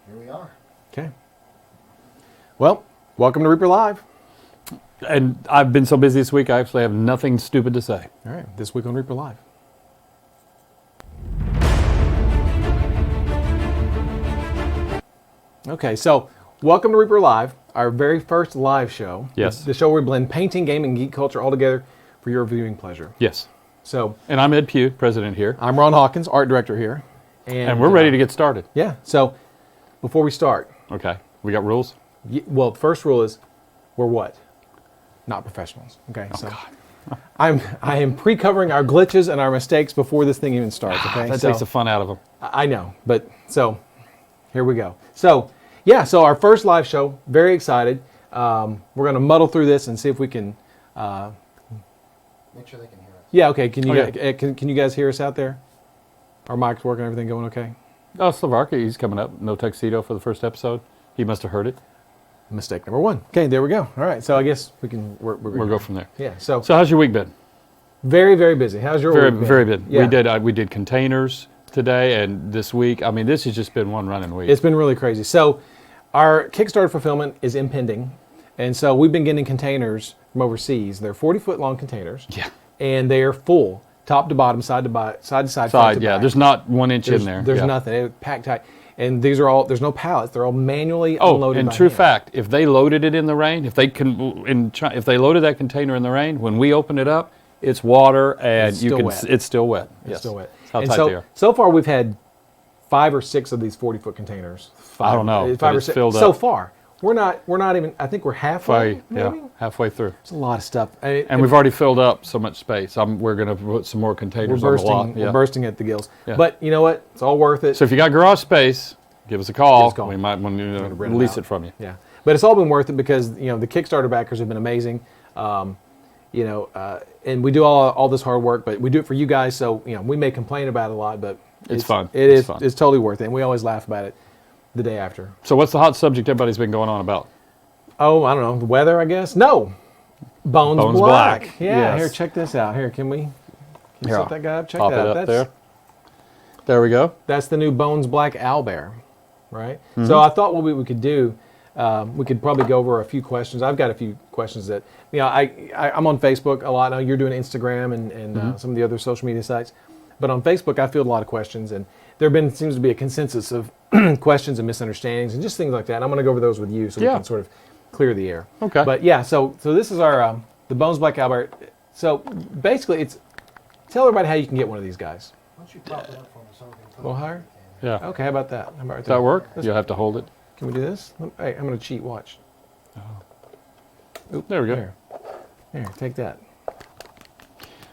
Here we are. Okay. Well, welcome to Reaper Live. And I've been so busy this week, I actually have nothing stupid to say. All right, this week on Reaper Live. Okay, so welcome to Reaper Live, our very first live show. Yes. The show where we blend painting, gaming, and geek culture all together for your viewing pleasure. Yes. So, And I'm Ed Pugh, president here. I'm Ron Hawkins, art director here. And we're ready to get started. Yeah, so before we start, Okay. We got rules? well, the first rule is we're what? Not professionals. Okay, Oh, so God. I am pre-covering our glitches and our mistakes before this thing even starts. Okay, That so, takes the fun out of them. I know, but so here we go. So yeah, so our first live show. Very excited. We're going to muddle through this and see if we can. Make sure they can hear us. Yeah, okay. Can you Okay. can you guys hear us out there? Our mics working. Everything going okay? Oh, Slovakia, he's coming up. No tuxedo for the first episode. He must have heard it. Mistake number one. Okay, there we go. All right, so I guess we can. We'll go from there. Yeah. So So how's your week been? very very busy. How's your Very, week been? very good. Yeah. We did containers today and this week. I mean, this has just been one running week. It's been really crazy. So our Kickstarter fulfillment is impending, and so we've been getting containers from overseas. They're 40-foot long containers. Yeah. And they are full, top to bottom, side to side, front Side, to yeah. back. There's not 1 inch in there. There's Yeah. nothing. They're packed tight. And these are all. There's no pallets. They're all manually Oh, unloaded. and by true hand. fact, if they loaded it in the rain, if they loaded that container in the rain, when we open it up, it's water and It's still wet. it's still wet. It's Yes. still wet. That's how And tight so, they are. so far, we've had 5 or 6 of these 40-foot containers. I don't know, 5 but or it's 6. filled So up. far, we're not even. I think we're halfway. Maybe. Halfway through. It's a lot of stuff. And we've already filled up so much space. We're going to put some more we're containers on the lot. bursting. Yeah. We're bursting at the gills. Yeah. But you know what? It's all worth it. So if you got garage space, give us a call. Give us a call. We might want to rent it lease out. it from you. Yeah, but it's all been worth it because the Kickstarter backers have been amazing. And we do all this hard work, but we do it for you guys. So we may complain about it a lot, but It's fun. It's It's fun. It's totally worth it, and we always laugh about it the day after. So what's the hot subject everybo's been going on about? Oh, I don't know, the weather, I guess. No, Bones Bones Black. Black. Yeah, Yes. here, check this out. Here, can you Here, set that guy up? Check Pop that it out. up there. There we go. That's the new Bones Black owlbear, right? Mm-hmm. So I thought what we could do, we could probably go over a few questions. I've got a few questions that, I'm on Facebook a lot. Now you're doing Instagram and Mm-hmm. some of the other social media sites. But on Facebook, I field a lot of questions, and seems to be a consensus of questions and misunderstandings and just things like that. And I'm going to go over those with you so we Yeah. can sort of clear the air. Okay. But yeah, so this is our, the Bones Black owlbear. So basically, tell everybody how you can get one of these guys. Why don't you pop it up for me so we can put A little it higher? Yeah. Okay, how about that? How about right Does that there? work? Let's- You'll have to hold it. Can we do this? Hey, I'm going to cheat. Watch. There we go. There, take that.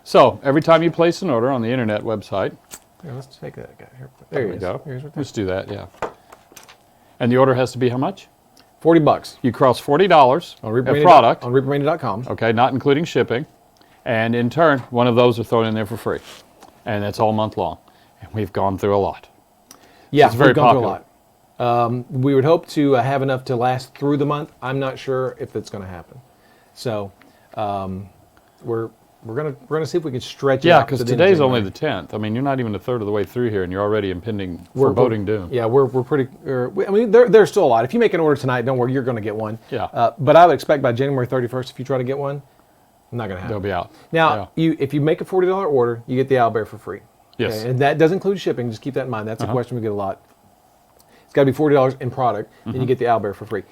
So every time you place an order on the internet website, Here, let's take that guy. Here, there he we is. go. Here's right there. Let's do that. Yeah. And the order has to be how much? $40 You cross $40 on a product. on reapermania.com. Okay, not including shipping. And in turn, one of those are thrown in there for free. And that's all month long. And we've gone through a lot. Yeah, it's very we've gone popular. through a lot. We would hope to have enough to last through the month. I'm not sure if it's going to happen. So we're gonna see if we can stretch it Yeah, out. because to the end of today's only January. the 10th. I mean, you're not even a third of the way through here, and you're already impending foreboding doom. Yeah, we're pretty. I mean, there's still a lot. If you make an order tonight, don't worry, you're going to get one. Yeah. But I would expect by January 31st, if you try to get one, not going to happen. They'll be out. Now, Yeah. if you make a $40 order, you get the owlbear for free. Yes. And that does include shipping. Just keep that in mind. That's a question we get a lot. It's got to be $40 in product, and you get the owlbear for free.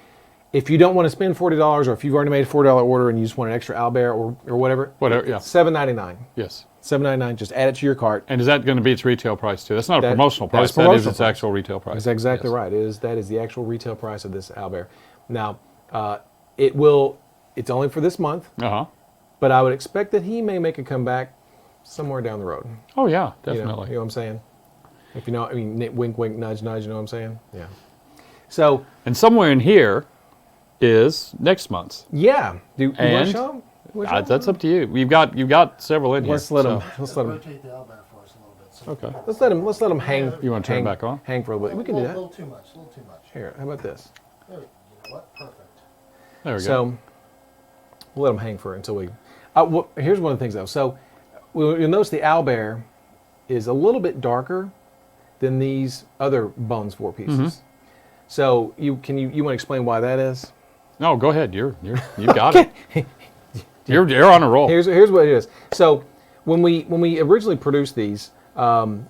If you don't want to spend $40, or if you've already made a $40 order and you just want an extra owlbear or whatever, Whatever, yeah. it's $7.99. Yes. $7.99. Just add it to your cart. And is that going to be its retail price too? That's not a That- promotional that is price. That is promotional its price. actual retail price. That's exactly Yes. right. That is the actual retail price of this owlbear. Now, it's only for this month, Uh-huh. but I would expect that he may make a comeback somewhere down the road. Oh, yeah, You know definitely. what I'm saying? If you know, I mean, wink, wink, nudge, nudge. You know what I'm saying? Yeah. So And somewhere in here is next month's. yeah, do you want And to show him? Wanna show him? That's up to you. You've got several in here. Let's let him. so- Let's let him. rotate the owlbear for us a little bit. So Okay. Let's let him hang. You wanna turn it hang- back on? Hang for a little bit. We can do A that. little too much. A little too much. Here, how about this? There we go. You know what? Perfect. There we go. So we'll let him hang for it until we. Here's one of the things though. So you'll notice the owlbear is a little bit darker than these other bones 4 pieces. So you want to explain why that is? No, go ahead. You got it. You're on a roll. Here's what it is. So when we originally produced these,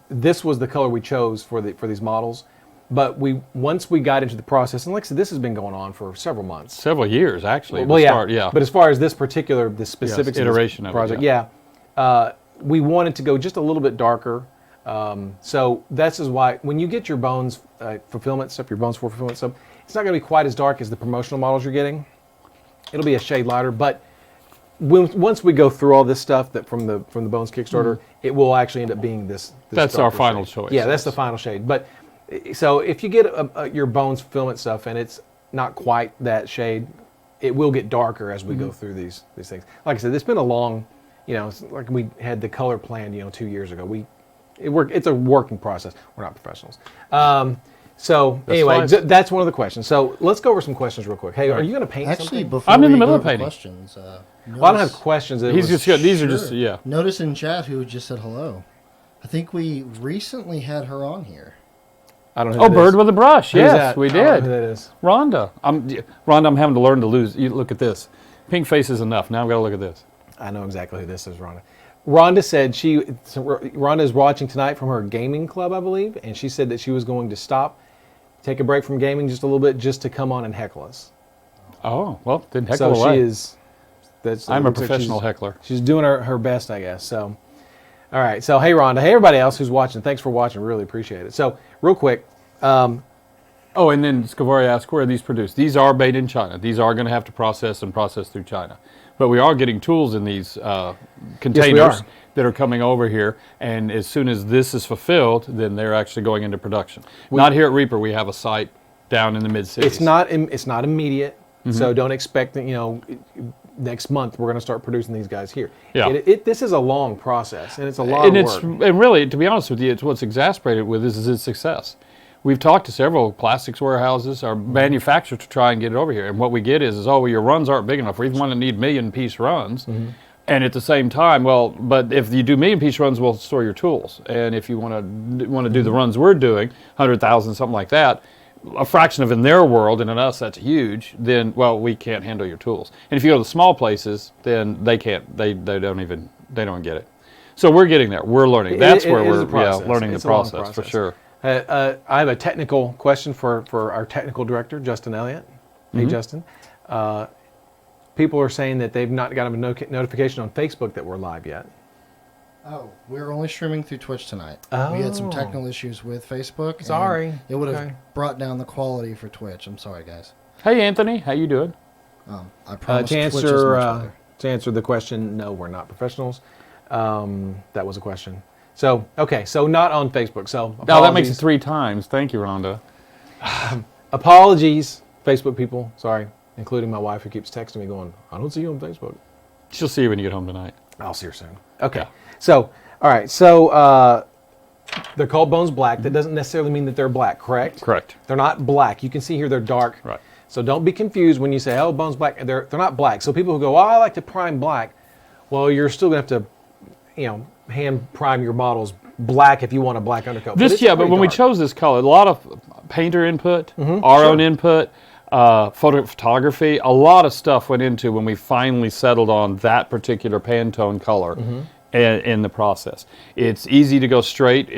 this was the color we chose for these models. But once we got into the process, and like I said, this has been going on for several months. Several years, actually. Well, yeah. But as far as this specifics iteration of of this project, we wanted to go just a little bit darker. So this is why when you get your bones fulfillment stuff, your bones for fulfillment stuff, it's not going to be quite as dark as the promotional models you're getting. It'll be a shade lighter, but once we go through all this stuff that from the Bones Kickstarter, it will actually end up being this That's our darker final shade. choice. Yeah, that's the final shade. But so if you get your Bones fulfillment stuff and it's not quite that shade, it will get darker as we go through these things. Like I said, it's been a long, it's like we had the color planned, 2 years ago. It's a working process. We're not professionals. So anyway, that's one of the questions. So let's go over some questions real quick. Hey, are you going to paint Actually, something? before I'm in the we middle go of to painting. questions, Well, I don't have questions. These are just, yeah. Notice in chat who just said hello. I think we recently had her on here. I don't know. Oh, Bird with a Brush. Who's Yes, that? we I don't know did. who that is. Rhonda. I'm having to learn to lose. You look at this. Pink face is enough. Now I've got to look at this. I know exactly who this is, Rhonda. Rhonda said Rhonda is watching tonight from her gaming club, I believe, and she said that she was going to stop, take a break from gaming just a little bit, just to come on and heckle us. Oh, well, then heckle So away. she is. I'm a professional heckler. She's doing her best, I guess. So, all right. So, hey, Rhonda. Hey, everybody else who's watching. Thanks for watching. Really appreciate it. So, real quick. Oh, and then Scavari asked, where are these produced? These are made in China. These are going to have to process through China. But we are getting tools in these containers that are coming over here. And as soon as this is fulfilled, then they're actually going into production. Not here at Reaper. We have a site down in the mid-cities. It's not immediate. So don't expect that, next month we're going to start producing these guys here. Yeah. This is a long process, and it's a lot of work. And really, to be honest with you, it's what's exasperated with this is its success. We've talked to several plastics warehouses or manufacturers to try and get it over here. And what we get is your runs aren't big enough. We want to need million-piece runs. And at the same time, but if you do million-piece runs, we'll store your tools. And if you want to do the runs we're doing, 100,000, something like that, a fraction of in their world, and in us that's huge, then, we can't handle your tools. And if you go to the small places, then they can't, they don't get it. So we're getting there. We're learning. That's where we're learning the process for sure. I have a technical question for our technical director, Justin Elliott. Hey, Justin. People are saying that they've not got a notification on Facebook that we're live yet. Oh, we're only streaming through Twitch tonight. We had some technical issues with Facebook. Sorry. It would have brought down the quality for Twitch. I'm sorry, guys. Hey, Anthony. How you doing? I promise To Twitch is much better. answer the question, no, we're not professionals. That was a question. So, okay, so not on Facebook. So, Now that makes it 3 times. Thank you, Rhonda. Apologies, Facebook people. Sorry, including my wife who keeps texting me going, I don't see you on Facebook. She'll see you when you get home tonight. I'll see her soon. Okay. So, all right. So, they're called Bones Black. That doesn't necessarily mean that they're black, correct? Correct. They're not black. You can see here they're dark. Right. So don't be confused when you say, oh, Bones Black. They're not black. So people who go, oh, I like to prime black. Well, you're still going to have to, hand prime your models black if you want a black undercoat. But when we chose this color, a lot of painter input, our own input, photography, a lot of stuff went into when we finally settled on that particular Pantone color in the process. It's easy to go straight,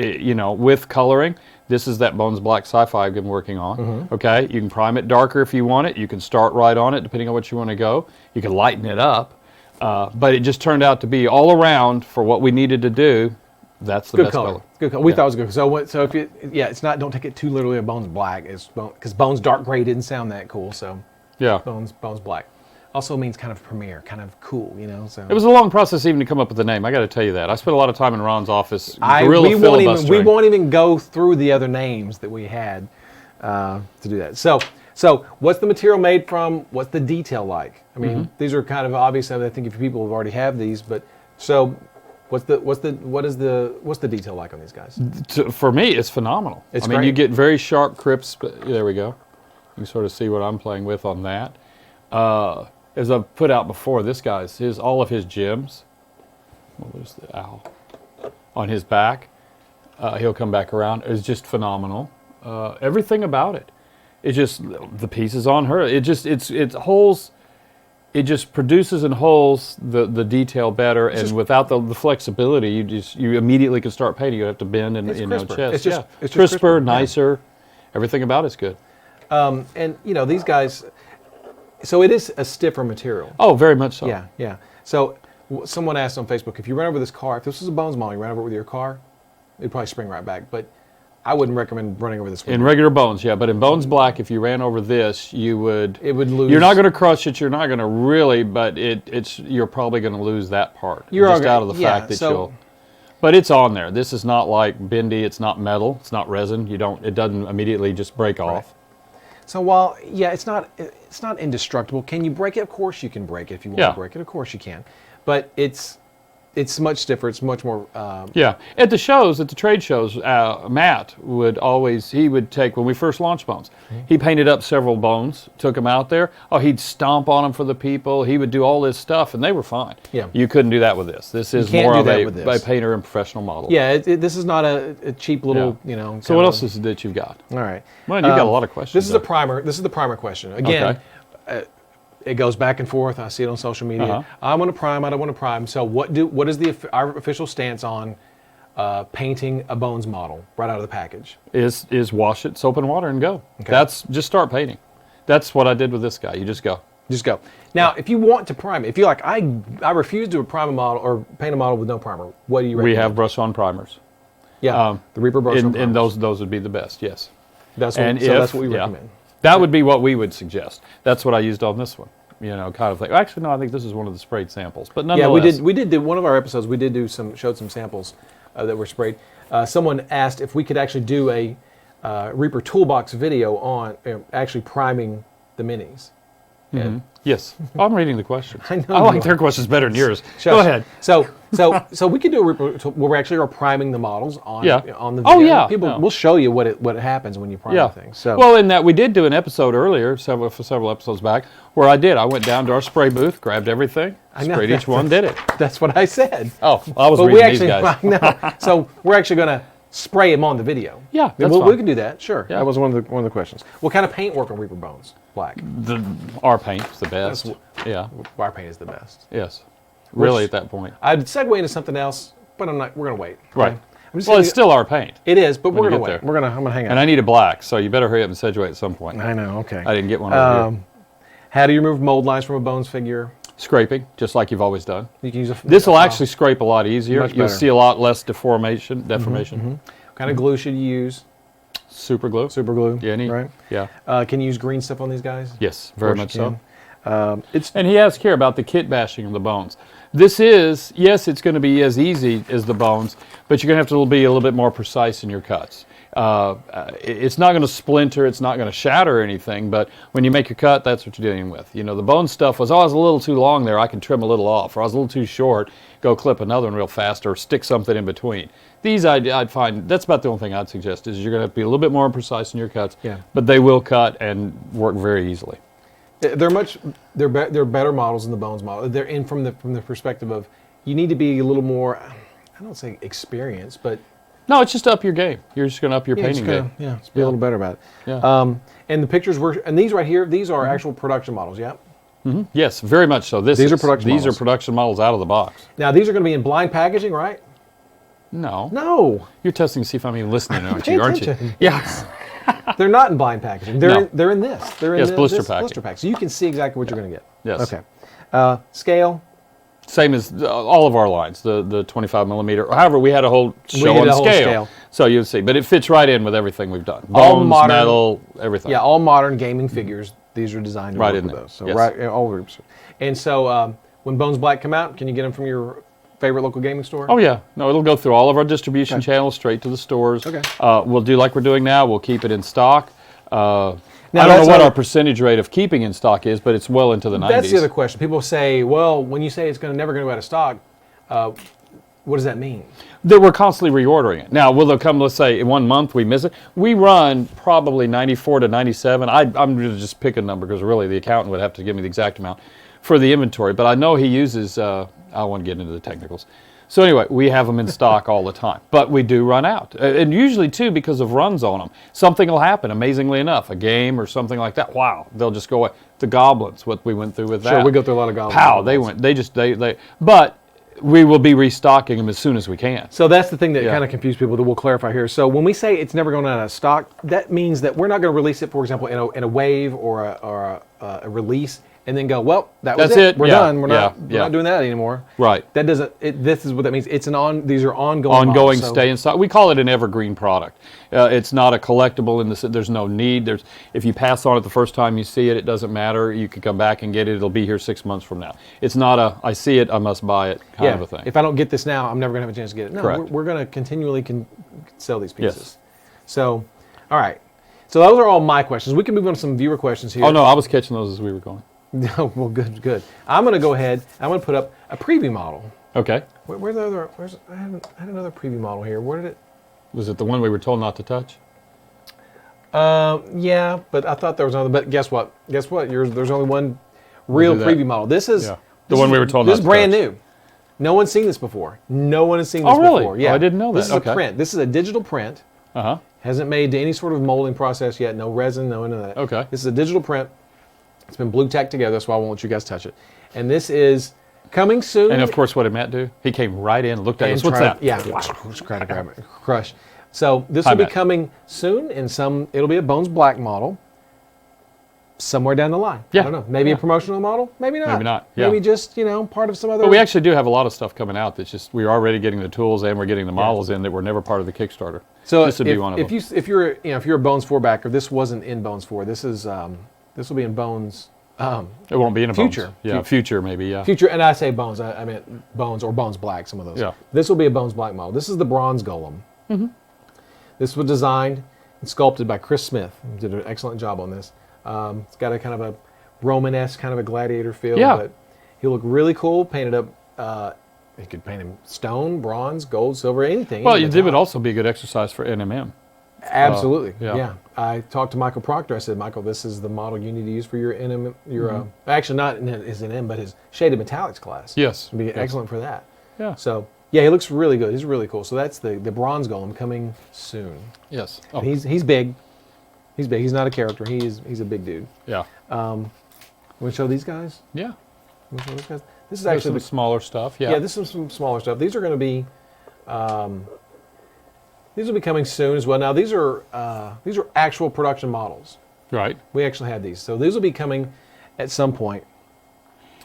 with coloring. This is that Bones Black Sci-Fi I've been working on. Okay, you can prime it darker if you want it. You can start right on it depending on what you want to go. You can lighten it up. But it just turned out to be all around for what we needed to do. That's the best color. Good color. We thought it was good. So if it's not. Don't take it too literally. A Bones Black is because Bones Dark Gray didn't sound that cool. So Bones Black also means kind of premier, kind of cool. So it was a long process even to come up with the name. I got to tell you that. I spent a lot of time in Ron's office. We won't even go through the other names that we had to do that. So what's the material made from? What's the detail like? I mean, these are kind of obvious. I think if people have already have these, but so what's the detail like on these guys? For me, it's phenomenal. It's great. great. You get very sharp crisp. There we go. You can sort of see what I'm playing with on that. As I've put out before, this guy's all of his gems. What was the owl on his back? He'll come back around. It's just phenomenal. Everything about it. It just, the piece is on her. It's holes. It just produces and holds the detail better, and without the flexibility, you immediately can start painting. You have to bend and crisper. chest. It's just- yeah. it's just crisper, crisper, yeah. nicer. Everything about it's good. And these guys, so it is a stiffer material. Oh, very much so. Yeah, yeah. So someone asked on Facebook, if you run over this car, if this was a Bones model, you ran over it with your car, it'd probably spring right back. But I wouldn't recommend running over this one. In regular Bones, yeah, but in Bones Black, if you ran over this, it would lose. You're not going to crush it. You're not going to really, but you're probably going to lose that part. You're just out of the fact that so, you'll. But it's on there. This is not like bendy. It's not metal. It's not resin. It doesn't immediately just break off. So while it's not indestructible. Can you break it? Of course you can break it if you want to break it. Of course you can. But it's much stiffer. It's much more. Yeah. At the shows, at the trade shows, Matt he would take, when we first launched Bones, he painted up several Bones, took them out there. Oh, he'd stomp on them for the people. He would do all this stuff, and they were fine. Yeah. You couldn't do that with this. This is more of a painter and professional model. Yeah, this is not a cheap little, So what else is it that you've got? All right. Well, you've got a lot of questions. This is the primer. This is the primer question. Again, Okay. it goes back and forth. I see it on social media. I want to prime. I don't want to prime. So what is our official stance on painting a Bones model right out of the package? Is wash it, soap and water, and go. Okay. That's just start painting. That's what I did with this guy. You just go. Just go. Now, if you want to prime it, if you're like, I refuse to prime a model or paint a model with no primer, what do you recommend? We have brush-on primers. Yeah, the Reaper brush-on primers. And those would be the best, yes. That's what we recommend. That would be what we would suggest. That's what I used on this one. Kind of thing. Actually, no, I think this is one of the sprayed samples. But nonetheless. Yeah, we did do one of our episodes. We did showed some samples that were sprayed. Someone asked if we could actually do a Reaper Toolbox video on actually priming the minis. Mm-hmm. Yes. I'm reading the questions. I know I you like are. their questions better than yours. Shush. Go ahead. So we could do a Reaper where we actually are priming the models on the video. Oh, yeah. We'll show you what happens when you prime things. So well, in that we did do an episode earlier, several episodes back, where I went down to our spray booth, grabbed everything, sprayed each one, did it. That's what I said. Oh, I was But reading these guys. I know. So we're actually going to spray them on the video. Yeah, that's we fine. can do that. Sure. Yeah. That was one of the questions. What kind of paint work on Reaper Bones? Black. Our paint's the best. Yeah. Our paint is the best. Yes. Really, at that point. I'd segue into something else, but I'm not. We're going to wait. Right. I'm just Well, gonna- it's still our paint. It is, but we're you going to get wait. there. I'm going to hang out. And I need a black, so you better hurry up and sedulate at some point. I know. Okay. I didn't get one over here. How do you remove mold lines from a Bones figure? Scraping, just like you've always done. You can use This will actually scrape a lot easier. Much You'll better. see a lot less deformation. What kind of glue should you use? Super glue. Super glue. Yeah, Right. Yeah. Can you use green stuff on these guys? Yes, very Of much course so. you can. And he asked here about the kit bashing of the Bones. Yes, it's going to be as easy as the Bones, but you're going to have to be a little bit more precise in your cuts. It's not going to splinter, it's not going to shatter anything, but when you make your cut, that's what you're dealing with. The Bone stuff was, I was a little too long there, I can trim a little off, or I was a little too short, go clip another one real fast, or stick something in between. These I'd find, that's about the only thing I'd suggest, is you're going to have to be a little bit more precise in your cuts, but they will cut and work very easily. They're better models than the Bones model. They're in from the perspective of you need to be a little more, I don't say experienced, but No, it's just up your game. You're just going to up your painting game. Just be a little better about it. Yeah. And the pictures and these right here, these are actual production models, yeah? Mm-hmm. Yes, very much so. These are production These models. are production models out of the box. Now, these are going to be in blind packaging, right? No. No. You're testing to see if I'm even listening, aren't Pay you? Aren't you? attention. Yeah. They're not in blind packaging. They're in this. They're in blister this packing. blister pack. So you can see exactly what you're going to get. Yes. Okay. Scale. Same as all of our lines, the 25 millimeter. However, we had a whole show did on a whole scale. So you'll see. But it fits right in with everything we've done. All Bones, modern- metal, everything. Yeah, all modern gaming figures. These are designed to Right work in with there. those. So Yes. all groups. And so when Bones Black come out, can you get them from your favorite local gaming store? Oh, yeah. No, it'll go through all of our distribution channels straight to the stores. Okay. We'll do like we're doing now. We'll keep it in stock. I Now, don't know that's what how- our percentage rate of keeping in stock is, but it's well into the 90s. That's the other question. People say, well, when you say it's never going to go out of stock, what does that mean? That we're constantly reordering it. Now, will there come, let's say, in 1 month we miss it? We run probably 94 to 97. I'm going to just pick a number because really the accountant would have to give me the exact amount for the inventory. But I know he uses, I don't want to get into the technicals. So anyway, we have them in stock all the time, but we do run out, and usually too because of runs on them. Something will happen. Amazingly enough, a game or something like that. Wow, they'll just go away. The goblins, what we went through with that. Sure, we go through a lot of goblins. Pow, they went. They. But we will be restocking them as soon as we can. So that's the thing that Yeah. kind of confused people that we'll clarify here. So when we say it's never going out of stock, that means that we're not going to release it, for example, in a wave or a release, and then go, well, that's That's it. We're Yeah. done. We're Yeah. not doing that anymore. Right. That doesn't. This is what that means. These are ongoing. Ongoing, models, so- stay in stock. We call it an evergreen product. It's not a collectible in the there's no need. If you pass on it the first time you see it, it doesn't matter. You can come back and get it. It'll be here 6 months from now. It's not I see it, I must buy it kind of a thing. If I don't get this now, I'm never going to have a chance to get it. No, Correct. we're going to continually sell these pieces. Yes. So, all right. So those are all my questions. We can move on to some viewer questions here. Oh no, I was catching those as we were going. No, well, good. I'm going to go ahead. I'm going to put up a preview model. Okay. Where's the other? I had another preview model here. Where did it? Was it the one we were told not to touch? Yeah, but I thought there was another. But guess what? There's only one real do that. preview model. This is Yeah. The one we were told This not is to brand touch. new. No one's seen this before. No one has seen this Oh, really? before. Oh, Yeah, I didn't know This that. is Okay. a print. This is a digital print. Uh huh. Hasn't made any sort of molding process yet. No resin. No none of that. Okay. This is a digital print. It's been blue tacked together. That's why I won't let you guys touch it. And this is coming soon. And of course, what did Matt do? He came right in, looked at and us. What's try that? to- Yeah, just try to grab it, crush. So this Hi, will be Matt. coming soon, and it'll be a Bones Black model somewhere down the line. Yeah. I don't know. Maybe Yeah. a promotional model. Maybe not. Maybe not, yeah. Maybe just part of some other. But we actually do have a lot of stuff coming out. That's just we're already getting the tools and we're getting the models in that were never part of the Kickstarter. So this would be one of them. if you're a Bones 4 backer, this wasn't in Bones 4. This will be in Bones. It won't be in a Future. Bones. Yeah, future maybe. Yeah. Future, and I say Bones. I meant Bones or Bones Black. Some of those. Yeah. This will be a Bones Black model. This is the bronze golem. Mm-hmm. This was designed and sculpted by Chris Smith. He did an excellent job on this. It's got a kind of a Romanesque, kind of a gladiator feel. Yeah. But he looked really cool. Painted up. You could paint him stone, bronze, gold, silver, anything. Well, any it would metallic. also be a good exercise for NMM. Absolutely. yeah. Yeah. I talked to Michael Proctor. I said, Michael, this is the model you need to use for your NM, actually not his NM, but his shaded metallics class. Yes. It'd be yes. excellent for that. Yeah. So, yeah, he looks really good. He's really cool. So that's the bronze golem coming soon. Yes. Oh, And he's big. He's big. He's not a character. He's a big dude. yeah. Want to show these guys? Yeah. Want to show these guys? This is There's actually some smaller stuff. Yeah. yeah, this is some smaller stuff. These are going to be, these will be coming soon as well. Now these are actual production models. Right. We actually had these, so these will be coming at some point.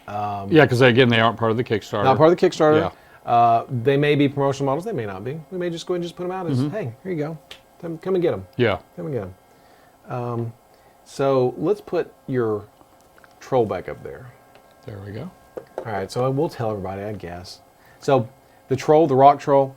Yeah, because again, they aren't part of the Kickstarter. Not part of the Kickstarter. Yeah. They may be promotional models. They may not be. We may just go ahead and just put them out as, hey, here you go. Come and get them. Yeah. Come and get them. So let's put your troll back up there. There we go. All right, so we'll tell everybody, I guess. So the troll, the rock troll,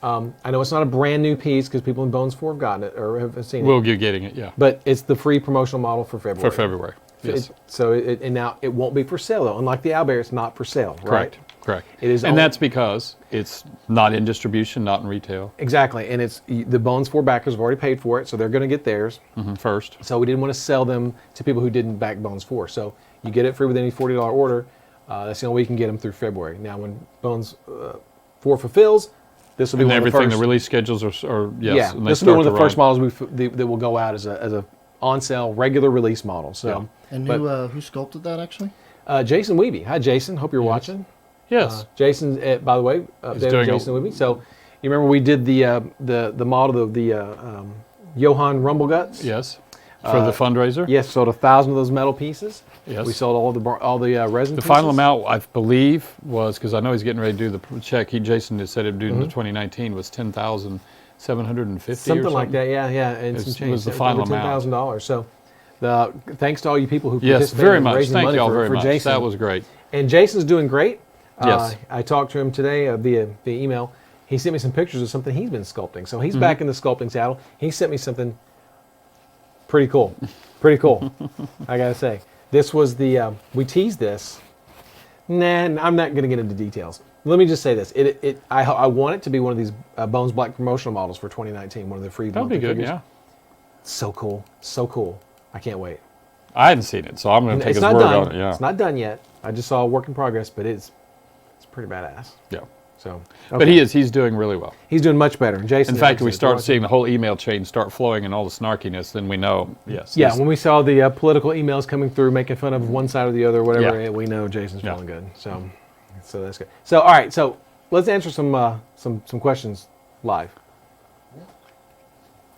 I know it's not a brand new piece because people in Bones 4 have gotten it or have seen it, We'll be getting it. Yeah. but it's the free promotional model for February. For February. Yes. And now it won't be for sale though. Unlike the owlbear, it's not for sale, right? Correct. Correct. It is and only- that's because it's not in distribution, not in retail. Exactly, and it's the Bones 4 backers have already paid for it, so they're going to get theirs. First. So we didn't want to sell them to people who didn't back Bones 4. So you get it free with any $40 order. That's the only way you can get them through February. Now, when Bones 4 fulfills, this will be And one of the everything, first. the release schedules are yes. Yeah, and they this will be start one of to the first run. models that will go out as a on sale regular release model. So, And but, who sculpted that actually? Jason Weeby. Hi, Jason. Hope you're Yes. watching. Yes. Jason, by the way, updated doing Jason Weeby. So, you remember we did the model of the Johann Rumbleguts? Yes. For the fundraiser. Yes, sold 1,000 of those metal pieces. Yes. We sold all the resin The pieces. final amount, I believe, was because I know he's getting ready to do the check. Jason had said it would do in the 2019 was 10,750 Something or like that, yeah, and some It change. was the final over amount. $10,000. So, thanks to all you people who Yes, participated very in much. raising Thank money you all for, very for much. Jason. That was great. And Jason's doing great. Yes. I talked to him today via email. He sent me some pictures of something he's been sculpting. So he's back in the sculpting saddle. He sent me something pretty cool. Pretty cool, I gotta say. This was we teased this. Nah, I'm not gonna get into details. Let me just say this. I want it to be one of these Bones Black promotional models for 2019, one of the free That'd be monthly good, figures. yeah. So cool, so cool. I can't wait. I hadn't seen it, so I'm going to take It's his not word done. on it. Yeah. It's not done yet. I just saw a work in progress, but it's pretty badass. Yeah. So, But he's doing really well. He's doing much better. Jason. In fact, we start seeing the whole email chain start flowing and all the snarkiness, then we know, yes. Yeah, when we saw the political emails coming through, making fun of one side or the other, or whatever, Yeah. we know Jason's feeling good. So that's good. So all right, so let's answer some questions live.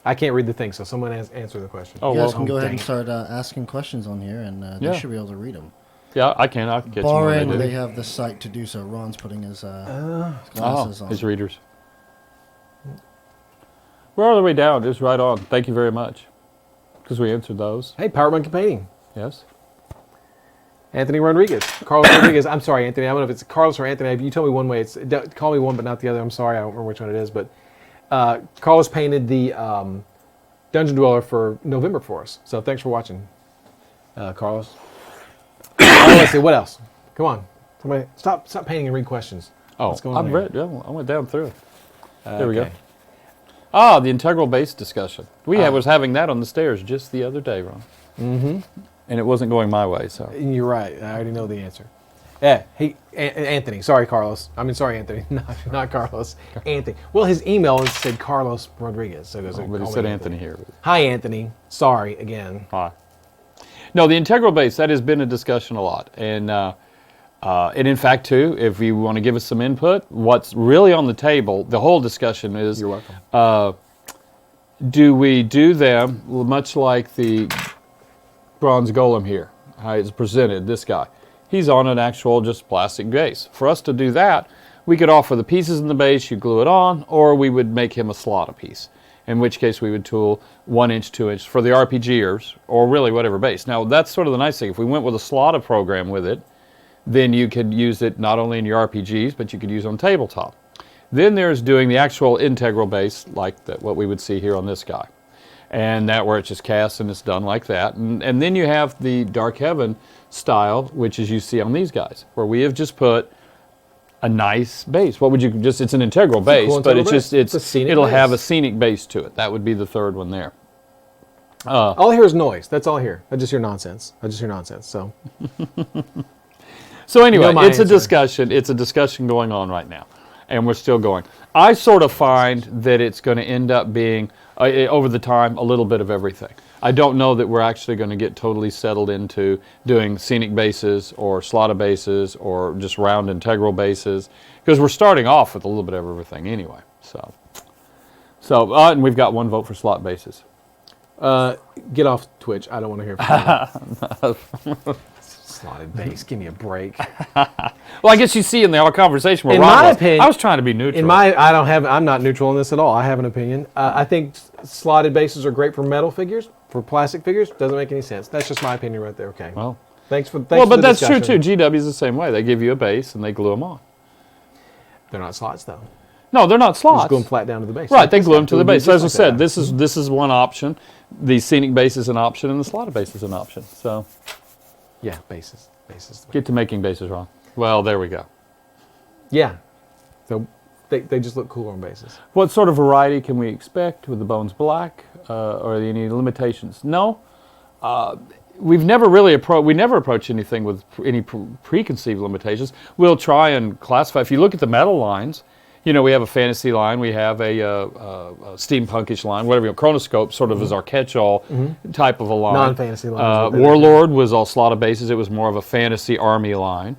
I can't read the thing, so someone answer the question. Oh, You guys well, can go ahead and dang. start asking questions on here, and Yeah. they should be able to read them. yeah, I can catch them when Barring they they do. have the site to do so. Ron's putting his glasses on. His readers. We're all the way down, just right on. Thank you very much. Because we answered those. Hey, Power Monkey Painting. Yes. Anthony Rodriguez. Carlos Rodriguez. I'm sorry, Anthony. I don't know if it's Carlos or Anthony. You told me one way. Call me one, but not the other. I'm sorry. I don't remember which one it is. But Carlos painted the Dungeon Dweller for November for us. So thanks for watching, Carlos. Let's see. What else? Come on. Somebody, stop painting and read questions. Oh, What's going on I've here? read. Yeah, I went down through it. There we go. Okay. Ah, the integral base discussion. We was having that on the stairs just the other day, Ron. Mm-hmm. And it wasn't going my way, so. You're right. I already know the answer. Yeah. Hey, Anthony. Sorry, Carlos. I mean, sorry, Anthony. Not Carlos. Anthony. Well, his email said Carlos Rodriguez. So it goes. But call it me said Anthony here. Hi, Anthony. Sorry again. Hi. No, the integral base, that has been a discussion a lot. And in fact, too, if you want to give us some input, what's really on the table, the whole discussion is, You're welcome. do we do them much like the bronze golem here, how it's presented, this guy. He's on an actual just plastic base. For us to do that, we could offer the pieces in the base, you glue it on, or we would make him a slot piece. In which case we would tool 1 inch, 2 inch for the RPGers, or really whatever base. Now that's sort of the nice thing. If we went with a slotted program with it, then you could use it not only in your RPGs, but you could use it on tabletop. Then there's doing the actual integral base, like what we would see here on this guy. And that where it's just cast and it's done like that. And then you have the Dark Heaven style, which is you see on these guys, where we have just put a nice base. What would you just, it's an integral base, cool but integral it's base. just, It's a scenic it'll have a base. scenic base to it. That would be the third one there. All I hear is noise. That's all I hear. I just hear nonsense. So So anyway, You know my it's a answer. discussion. It's a discussion going on right now, and we're still going. I sort of find that it's going to end up being, over the time, a little bit of everything. I don't know that we're actually going to get totally settled into doing scenic bases or slotted bases or just round integral bases, because we're starting off with a little bit of everything anyway. So and we've got one vote for slot bases. get off Twitch. I don't want to hear from you. Slotted base. Give me a break. Well, I guess you see in our conversation where In Ron my was, opinion- I was trying to be neutral. I'm not neutral in this at all. I have an opinion. I think slotted bases are great for metal figures. For plastic figures, doesn't make any sense. That's just my opinion right there. Okay. Well, Thanks for but the that's true discussion. too. GW is the same way. They give you a base and they glue them on. They're not slots though. No, they're not Just slots. glue them flat down to the base. Right, they glue them to the base. So as I Just said, like that. this is one option. The scenic base is an option, and the slotted base is an option. So Yeah, bases. get to making bases, Ron. Well, there we go. Yeah. So they just look cooler on bases. What sort of variety can we expect with the bones black? Or are there any limitations? No. We've never really approach anything with any preconceived limitations. We'll try and classify. If you look at the metal lines, you know, we have a fantasy line, we have a steampunkish line, whatever. You know, Chronoscope sort of is our catch-all type of a line. Non-fantasy lines. Warlord was all slotted bases. It was more of a fantasy army line.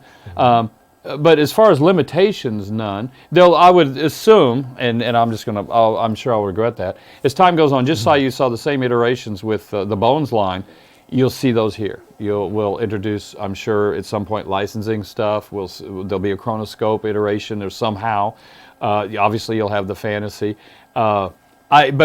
But as far as limitations, none. I would assume, and I'm just gonna, I'm sure I'll regret that. As time goes on, just you saw the same iterations with the Bones line. You'll see those here. We'll introduce, I'm sure, at some point licensing stuff. There'll be a Chronoscope iteration or somehow. Obviously, you'll have the fantasy. But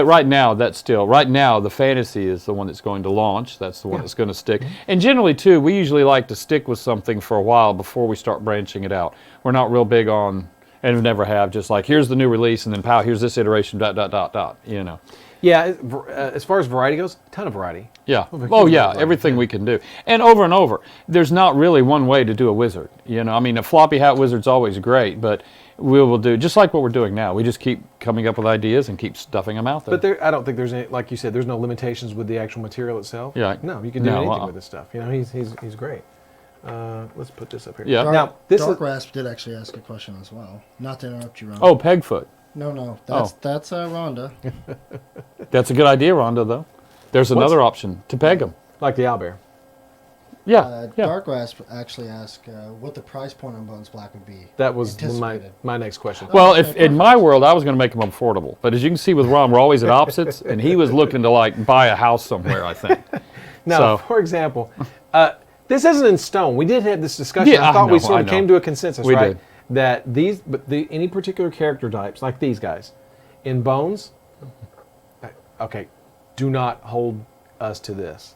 right now, the fantasy is the one that's going to launch. That's the one that's going to stick. And generally, too, we usually like to stick with something for a while before we start branching it out. We're not real big on, and never have, just like, here's the new release, and then, pow, here's this iteration, ... you know. Yeah, as far as variety goes, ton of variety. Yeah. Over Oh, here, yeah. like, Everything we can do. And over. There's not really one way to do a wizard. You know, I mean, a floppy hat wizard's always great, but we will do just like what we're doing now. We just keep coming up with ideas and keep stuffing them out there. But I don't think there's any, like you said, there's no limitations with the actual material itself. Yeah. No, you can do No, anything with this stuff. You know, he's great. Let's put this up here. Yeah. Now, this Dark is Rasp did actually ask a question as well. Not to interrupt you, Rhonda. Oh, Pegfoot. No. Oh. That's Rhonda. That's a good idea, Rhonda, though. There's another option to peg them. like the owlbear. Yeah. Yeah. Dark Rasp actually asked what the price point on Bones Black would be. That was Anticipated. my next question. Well, Okay, if in my world, I was going to make them affordable. But as you can see with Ron, we're always at opposites, and he was looking to like buy a house somewhere, I think. Now, So- for example, this isn't in stone. We did have this discussion. Yeah, I thought I we know, sort I of know. came to a consensus, We right? did. That any particular character types, like these guys, in Bones, okay, do not hold us to this.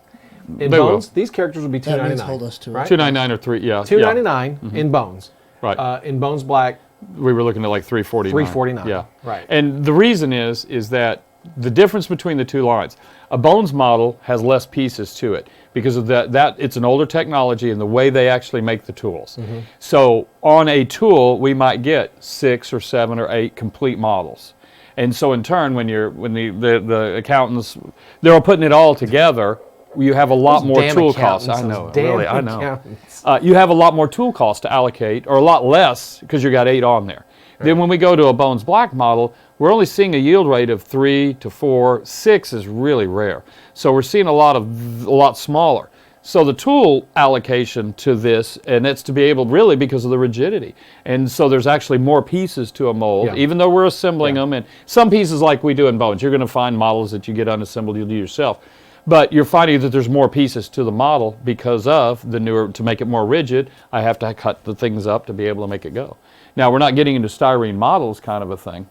In They will. Bones, these characters will be That means $2.99. hold us to it. right? $2.99 or $3, yeah. $2.99 in Bones. Right. In Bones Black, We were looking at like $3.49. $3.49. Yeah. Right. And the reason is that the difference between the two lines, a Bones model has less pieces to it because of that it's an older technology and the way they actually make the tools. Mm-hmm. So on a tool, we might get 6 or 7 or 8 complete models. And so in turn, when the accountants, they're all putting it all together, you have a lot more Damn tool costs. I accountants, know, those damn really, I know. accountants. You have a lot more tool costs to allocate, or a lot less, because you got 8 on there. Then when we go to a Bones Black model, we're only seeing a yield rate of 3 to 4. 6 is really rare. So we're seeing a lot smaller. So the tool allocation to this, and it's to be able, really because of the rigidity. And so there's actually more pieces to a mold, Yeah. even though we're assembling them. And some pieces like we do in Bones, you're going to find models that you get unassembled, you'll do yourself. But you're finding that there's more pieces to the model because of the newer, to make it more rigid, I have to cut the things up to be able to make it go. Now, we're not getting into styrene models kind of a thing.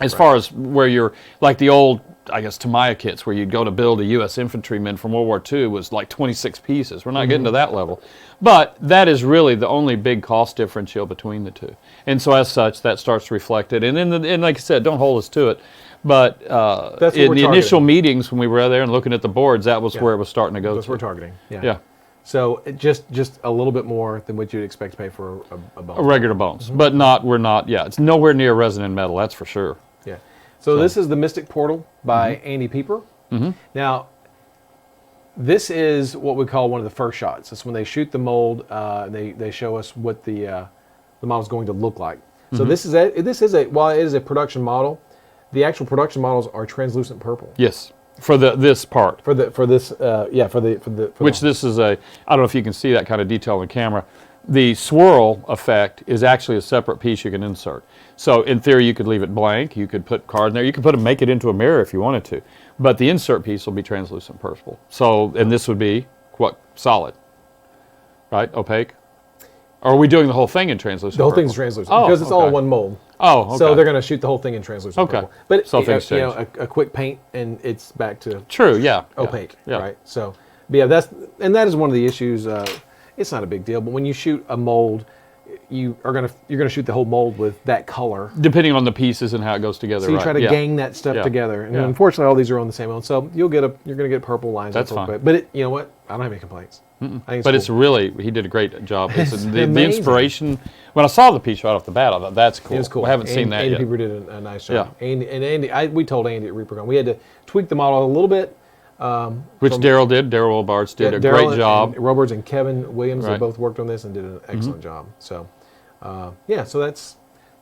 As far as where you're, like the old, I guess, Tamiya kits, where you'd go to build a U.S. infantryman from World War II was like 26 pieces. We're not getting to that level. But that is really the only big cost differential between the two. And so as such, that starts to reflect it. And, and like I said, don't hold us to it. But That's what in we're the targeting. initial meetings when we were there and looking at the boards, that was where it was starting to go That's to. what we're targeting. Yeah. Yeah, So just a little bit more than what you'd expect to pay for a Bone. a regular Bones. But we're not, it's nowhere near resonant metal, that's for sure. Yeah. So this is the Mystic Portal by Andy Pieper. Now, this is what we call one of the first shots. It's when they shoot the mold. They show us what the model's going to look like. So this is a while it is a production model, the actual production models are translucent purple. Yes, for this part. This Is I don't know if you can see that kind of detail on the camera. The swirl effect is actually a separate piece you can insert. So in theory, you could leave it blank. You could put card in there. You could make it into a mirror if you wanted to. But the insert piece will be translucent purple. So, and this would be what? Solid, right? Opaque. Or are we doing the whole thing in translucent? the whole purple? thing's translucent Oh, because it's all okay. in one mold. Oh, okay. So they're going to shoot the whole thing in translucent Okay. purple. But So things you know, change. a quick paint and it's back to True. Yeah. opaque, Yeah. right? So, but yeah, that is one of the issues. It's not a big deal, but when you shoot a mold, you're gonna shoot the whole mold with that color. Depending on the pieces and how it goes together. So you right. try to Yeah. gang that stuff Yeah. together, and Yeah. unfortunately, all these are on the same mold. So you're gonna get purple lines. That's real fine. quick. But you know what? I don't have any complaints. I think But cool. it's really, he did a great job. The amazing. inspiration, when I saw the piece right off the bat, I thought, that's cool. It was cool. We haven't seen that Andy yet. Pieper did a nice job. Yeah. Andy, we told Andy at ReaperCon we had to tweak the model a little bit. Which Daryl did. Daryl Wilbards did a Daryl great job. And Roberts and Kevin Williams, they Right. both worked on this and did an excellent job. So, so that's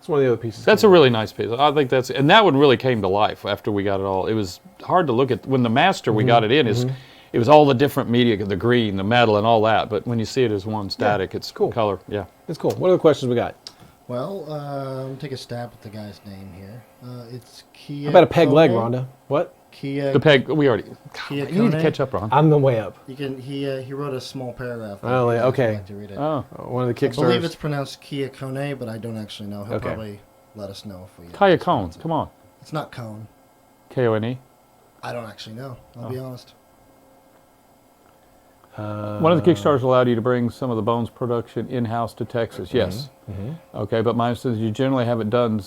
one of the other pieces. That's a really nice piece. I think and that one really came to life after we got it all. It was hard to look at. When the master, we got it in, it was all the different media, the green, the metal, and all that. But when you see it as one static, it's cool. color. Yeah. It's cool. What other questions we got? Well, take a stab at the guy's name here. It's Kia. How about a peg leg, Kone? Rhonda? What? Kia. The peg, we already. Kia You need to Kone? catch up, Ron. I'm the way up. You can. He wrote a small paragraph. Oh, yeah, I'd okay. like to read it. Oh, One of the I believe Kickstarters. it's pronounced Kia Kone, but I don't actually know. He'll Okay. probably let us know if we. Kaya Cone. Come on. It's not Cone. K-O-N-E. I don't actually know. I'll be honest. One of the Kickstarters allowed you to bring some of the Bones production in-house to Texas. Yes. Okay, but mine says you generally haven't done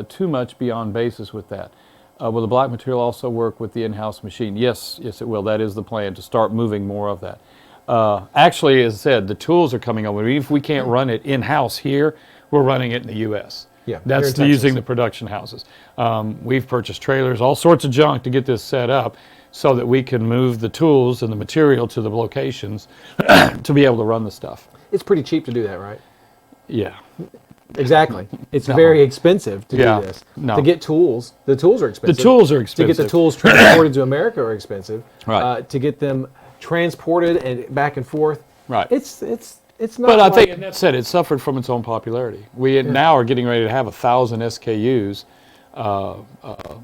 too much beyond basis with that. Will the black material also work with the in-house machine? Yes, it will. That is the plan, to start moving more of that. Actually, as I said, the tools are coming over. Even if we can't run it in-house here, we're running it in the U.S. Yeah, That's here in using Texas. the production houses. We've purchased trailers, all sorts of junk to get this set up so that we can move the tools and the material to the locations to be able to run the stuff. it's pretty cheap to do that, right? Yeah. Exactly. It's No. very expensive to Yeah. do this. No. To get tools, the tools are expensive. The tools are To get the expensive. tools transported to America are expensive. Right. To get them transported and back and forth. Right. It's not. But I like, think, and that said, it suffered from its own popularity. We now are getting ready to have 1,000 SKUs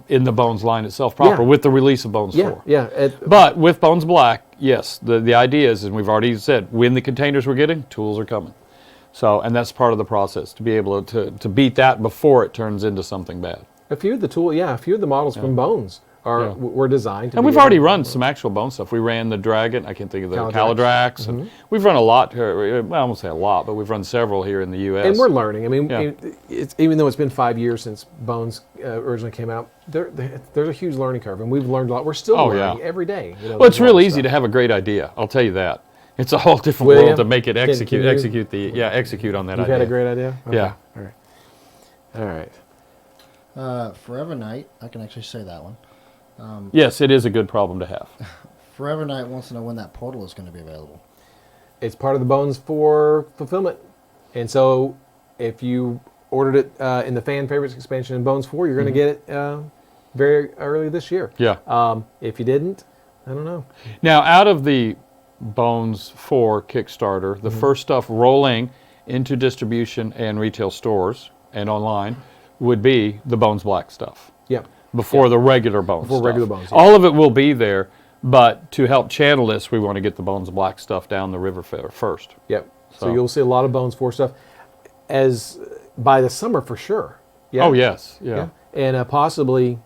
in the Bones line itself proper Yeah. with the release of Bones 4. yeah. But with Bones Black, yes, the idea is, and we've already said, when the containers we're getting, tools are coming. So, and that's part of the process, to be able to beat that before it turns into something bad. A few of the models from Bones Yeah. were designed to And be we've able already to- run some actual Bone stuff. We ran the Dragon, I can't think of the Caladrax. Caladrax. And we've run a lot, well, I won't say a lot, but we've run several here in the U.S. And we're learning. I mean, Yeah. it's, even though it's been 5 years since Bones originally came out, there's a huge learning curve, and we've learned a lot. We're still learning every day. Well, it's real easy to have a great idea. I'll tell you that. It's a whole different William, world to make it can execute you- execute on that You've idea. had a great idea? Okay. Yeah. All right. Forever Night, I can actually say that one. Yes, it is a good problem to have. Forever Night wants to know when that portal is going to be available. It's part of the Bones for fulfillment. And so if you ordered it in the fan favorites expansion in Bones 4, you're going to get it very early this year. Yeah. If you didn't, I don't know. Now, out of the Bones 4 Kickstarter, the first stuff rolling into distribution and retail stores and online would be the Bones Black stuff. Yeah. Before the regular Bones Before stuff. regular Bones, yeah. All of it will be there, but to help channel this, we want to get the Bones Black stuff down the river first. Yep. So So- you'll see a lot of Bones 4 stuff as by the summer for sure. Yeah. Oh, yes. Yeah. And possibly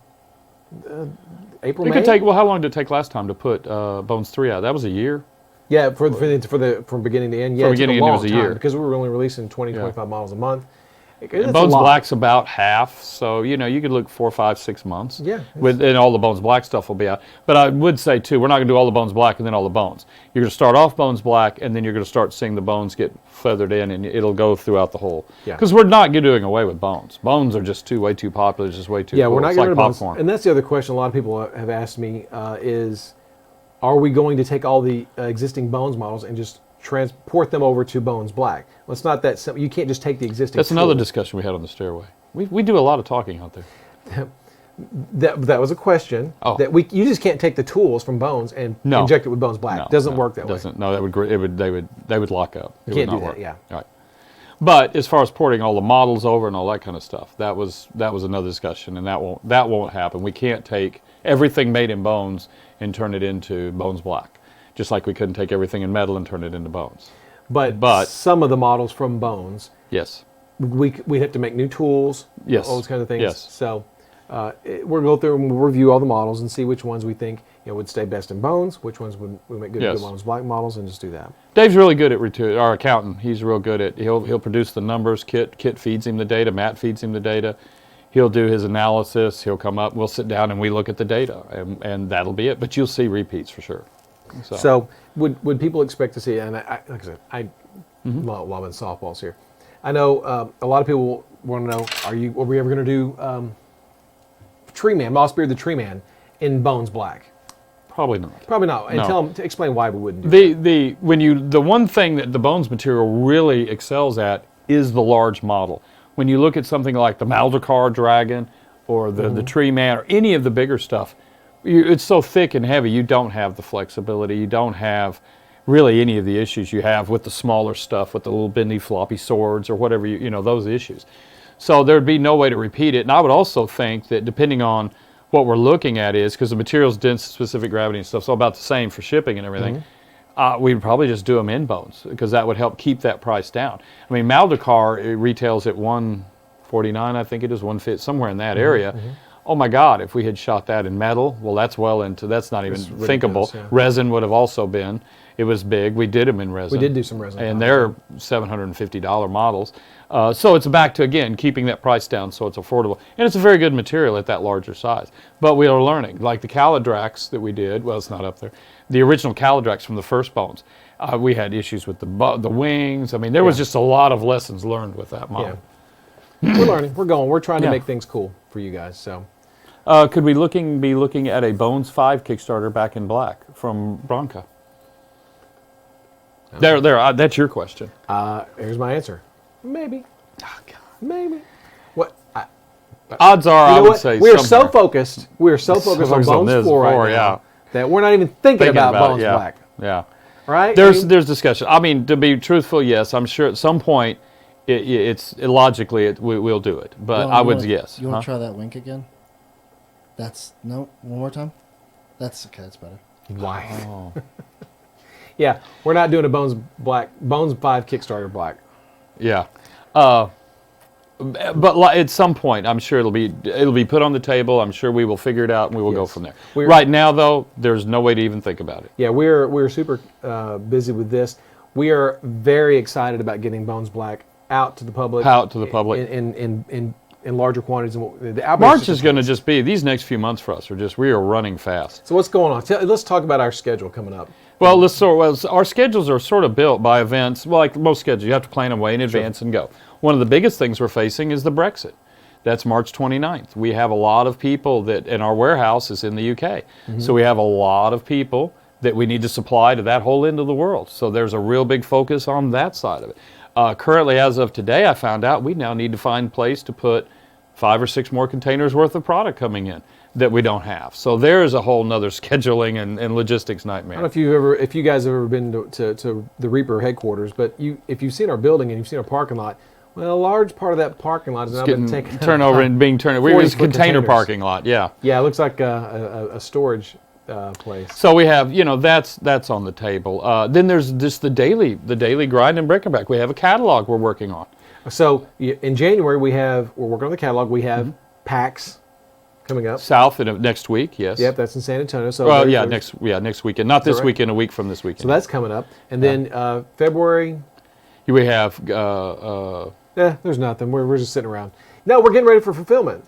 April, It May. could take, well, how long did it take last time to put Bones 3 out? That was a year? Yeah, from beginning to end. Yeah, From it took beginning a to end, it long was a time year. because we were only releasing 20, 25 models a month. It's a Bones lot. Black's about half, so you could look 4, 5, 6 months. Yeah, And all the Bones Black stuff will be out. But I would say too, we're not going to do all the Bones Black and then all the Bones. You're going to start off Bones Black, and then you're going to start seeing the Bones get feathered in, and it'll go throughout the whole. Yeah. Because we're not doing away with Bones. Bones are just way too popular. It's just way too. Yeah, cool. we're not It's getting like rid of Bones. popcorn. And that's the other question a lot of people have asked me is, are we going to take all the existing Bones models and just transport them over to Bones Black? Well, it's not that simple. You can't just take the existing. That's another tools. discussion we had on the stairway. We do a lot of talking out there. That was a question. Oh. That you just can't take the tools from Bones and No. inject it with Bones Black. No, Doesn't no, work that way. doesn't. No, they would lock up. It Can't would do not that, work. yeah. Right. But as far as porting all the models over and all that kind of stuff, that was another discussion, and that won't happen. We can't take everything made in Bones and turn it into Bones Black, just like we couldn't take everything in metal and turn it into Bones. But some of the models from Bones, Yes. we'd have to make new tools. Yes. All those kind of things. Yes. So we'll go through and we'll review all the models and see which ones we think would stay best in Bones, which ones would make good Yes. Bones Black models, and just do that. Dave's really good at our accountant. He's real good at he'll produce the numbers. Kit feeds him the data. Matt feeds him the data. He'll do his analysis. He'll come up. We'll sit down and we look at the data, and that'll be it. But you'll see repeats for sure. So would people expect to see? And like I said, I lobbing softballs here. I know a lot of people want to know: are we ever going to do Tree Man, Mossbeard the Tree Man in Bones Black? Probably not. Probably not. And No. explain why we wouldn't do that. The one thing that the Bones material really excels at is the large model. When you look at something like the Maldekar Dragon or the Tree Man or any of the bigger stuff, it's so thick and heavy. You don't have the flexibility. You don't have really any of the issues you have with the smaller stuff, with the little bendy floppy swords or whatever those issues. So there'd be no way to repeat it. And I would also think that depending on what we're looking at is, because the material's dense, specific gravity and stuff, it's all about the same for shipping and everything, we'd probably just do them in Bones, because that would help keep that price down. I mean, Maldekar, it retails at $149, I think it is, $150, somewhere in that area. Oh my God, if we had shot that in metal, well, that's not even thinkable. Yeah. Resin would have also been. It was big. We did them in resin. We did do some resin. And they're $750 models. So it's back to, again, keeping that price down so it's affordable. And it's a very good material at that larger size. But we are learning. Like the Caladrax that we did, well, it's not up there. The original Caladrax from the first Bones, we had issues with the wings. I mean, there was just a lot of lessons learned with that model. We're learning. We're going. We're trying to Yeah. make things cool for you guys. So Could we be looking at a Bones 5 Kickstarter back in black from Bronca? There. That's your question. Here's my answer. Maybe. Oh, God. Maybe. What? Odds are, You I know would what? say We're somewhere. so focused. We're so focused on Focused on Bones this 4 right four, now yeah. that we're not even thinking about about it, Bones yeah. Black. Yeah. Right? There's discussion. I mean, to be truthful, yes, I'm sure at some point, we'll do it. But I would guess. You want to try that wink again? One more time. That's okay. That's better. Why? Oh. Yeah, we're not doing a Bones 5 Kickstarter Black. Yeah. But at some point, I'm sure it'll be put on the table. I'm sure we will figure it out and we will go Yes. from there. We're- Right now, though, there's no way to even think about it. Yeah, we're super busy with this. We are very excited about getting Bones Black out to the public. In larger quantities. And the outbreak March is going to just be, these next few months for us we are running fast. So what's going on? Let's talk about our schedule coming up. Well, our schedules are sort of built by events. Well, like most schedules, you have to plan them way in advance and go. One of the biggest things we're facing is the Brexit. That's March 29th. We have a lot of people and our warehouse is in the UK. Mm-hmm. So we have a lot of people that we need to supply to that whole end of the world. So there's a real big focus on that side of it. Currently, as of today, I found out we now need to find a place to put 5 or 6 more containers worth of product coming in that we don't have. So there is a whole nother scheduling and logistics nightmare. I don't know if you guys have ever been to the Reaper headquarters, but if you've seen our building and you've seen our parking lot, well, a large part of that parking lot is now been taken turned over and being turned over. It's a 40-foot container containers. parking lot, yeah. Yeah, it looks like a storage place. So we have, that's on the table. Then there's just the daily grind and bric-a-brac. We have a catalog we're working on. So in January we're working on the catalog. We have PAX coming up. South next week, yes. Yep, that's in San Antonio. So Well, there's- next weekend. Not this right? weekend, a week from this weekend. So that's coming up, and then February. We have There's nothing. We're just sitting around. No, we're getting ready for fulfillment.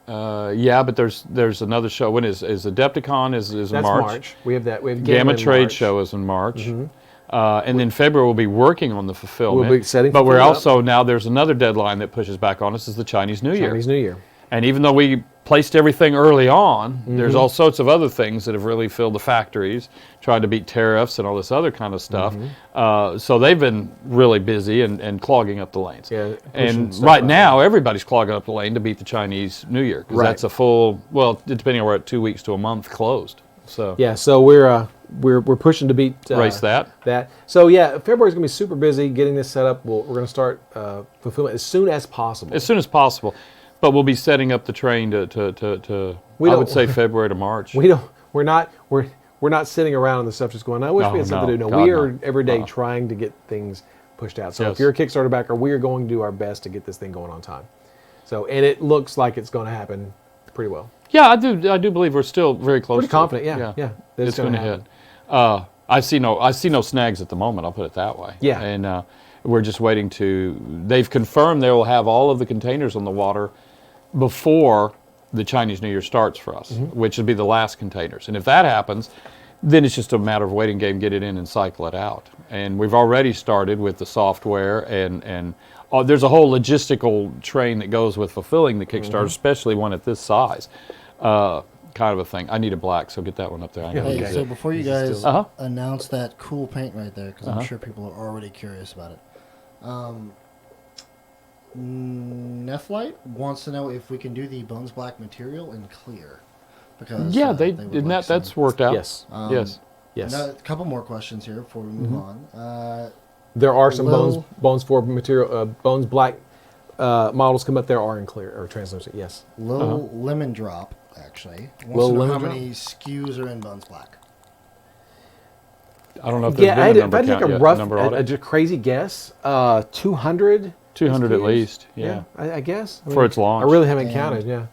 but there's another show. When is Adepticon is in That's March. We have that. We have Gamma in Trade March. Show is in March. And then February we'll be working on the fulfillment. We'll be setting but we're fulfillment also now there's another deadline that pushes back on us is the Chinese New Year. Chinese New Year. And even though we placed everything early on, there's all sorts of other things that have really filled the factories, trying to beat tariffs and all this other kind of stuff. So they've been really busy and clogging up the lanes. Yeah, and pushing stuff right out. now, everybody's clogging up the lane to beat the Chinese New Year. Because Right. that's a full, depending on where at 2 weeks to a month closed. So Yeah, so we're pushing to beat race that. So yeah, February's gonna be super busy getting this set up. We're gonna start fulfillment as soon as possible. As soon as possible. But we'll be setting up the train to We I would don't- say February to March. We're not sitting around and the stuff just going, I wish we had something to do. No, God, we are no. every day trying to get things pushed out. So Yes. if you're a Kickstarter backer, we are going to do our best to get this thing going on time. So, and it looks like it's going to happen pretty well. Yeah, I do believe we're still very close. Pretty to it. confident, yeah. that It's going to hit. I see no snags at the moment. I'll put it that way. Yeah. And we're just waiting they've confirmed they will have all of the containers on the water before the Chinese New Year starts for us, which would be the last containers. And if that happens, then it's just a matter of waiting game, get it in and cycle it out. And we've already started with the software and there's a whole logistical train that goes with fulfilling the Kickstarter, especially one at this size. Kind of a thing. I need a black, so get that one up there. I know Hey, you so do. before you guys Uh-huh. announce that cool paint right there, because I'm sure people are already curious about it. Nephlite wants to know if we can do the Bones Black material in clear. Because Yeah, would like some- that's worked out. Yes. Yes. Yes. A couple more questions here before we move on. There are some Lil- Bones 4 material, Bones Black models come up. There are in clear or translucent. Yes. Lil Lemon Drop actually wants Lil to know Lemon how Drop? many SKUs are in Bones Black. I don't know if there's been a number if I count take a yet, rough, number a audit. just crazy guess, 200. 200 at SKUs? least, yeah. I guess. For its launch. I really haven't And- counted. Yeah.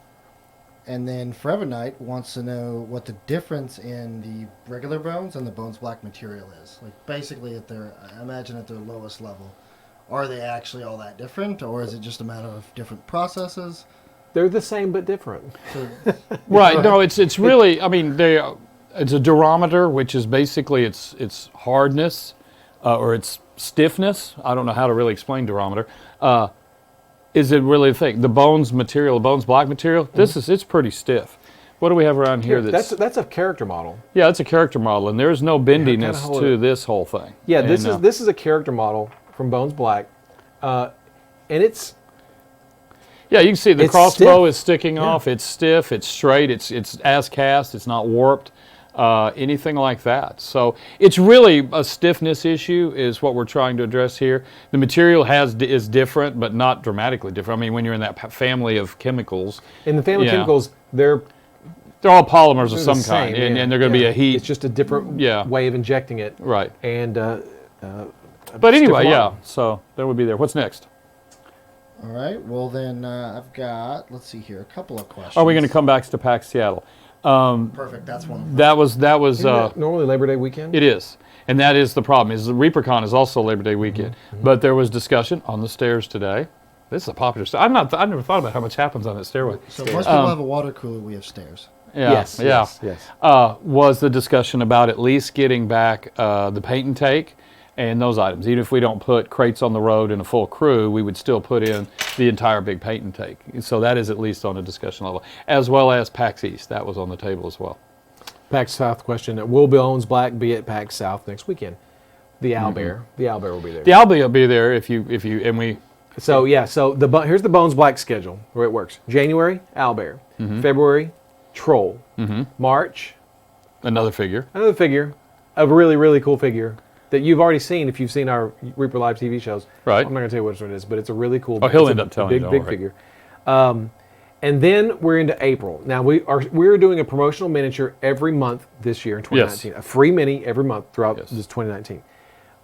And then Forever Night wants to know what the difference in the regular bones and the Bones Black material is. Like basically I imagine at their lowest level, are they actually all that different, or is it just a matter of different processes? They're the same but different. So, Right. No, it's really. I mean, it's a durometer, which is basically its hardness or its stiffness. I don't know how to really explain durometer. Is it really a thing? The bones material, the Bones Black material. It's pretty stiff, What do we have around here? That's a character model. Yeah, it's a character model, and there's no bendiness hold to it. this whole thing. Yeah, And, this is a character model from Bones Black, and it's Yeah, you can see the It's crossbow stiff. is sticking off. It's stiff. It's straight. It's as cast. It's not warped. Anything like that. So it's really a stiffness issue is what we're trying to address here. The material is different, but not dramatically different. I mean, when you're in that family of chemicals, in the family Yeah. of chemicals. They're all polymers of the some same, kind, yeah. and they're going to be a heat. It's just a different Yeah. way of injecting it. Right. And But anyway, stiff yeah. model. So that would be there. What's next? All right. Well, then I've got, let's see here, a couple of questions. Are we going to come back to PAX Seattle? Perfect. That's one. That was. Isn't that normally Labor Day weekend. It is, and that is the problem. Is the ReaperCon is also Labor Day weekend, but there was discussion on the stairs today. This is a popular stair. I never thought about how much happens on that stairway. So most people have a water cooler. We have stairs. Yeah, Yes. yeah. Yes. Was the discussion about at least getting back the paint and take and those items. Even if we don't put crates on the road and a full crew, we would still put in the entire big paint and take. So that is at least on a discussion level, as well as PAX East. That was on the table as well. PAX South question: will Bones Black be at PAX South next weekend? The owlbear. The owlbear will be there. The Albee will be there if you and we. So yeah, so here's the Bones Black schedule where it works. January, owlbear. February, troll. March, Another figure. another figure, a really, really cool figure that you've already seen if you've seen our Reaper Live TV shows. Right. I'm not going to tell you which one it is, but it's a really cool. Oh, he'll it's end a up telling you, big, don't big worry. figure. And then we're into April. Now we're doing a promotional miniature every month this year in 2019. Yes. A free mini every month throughout Yes. this 2019.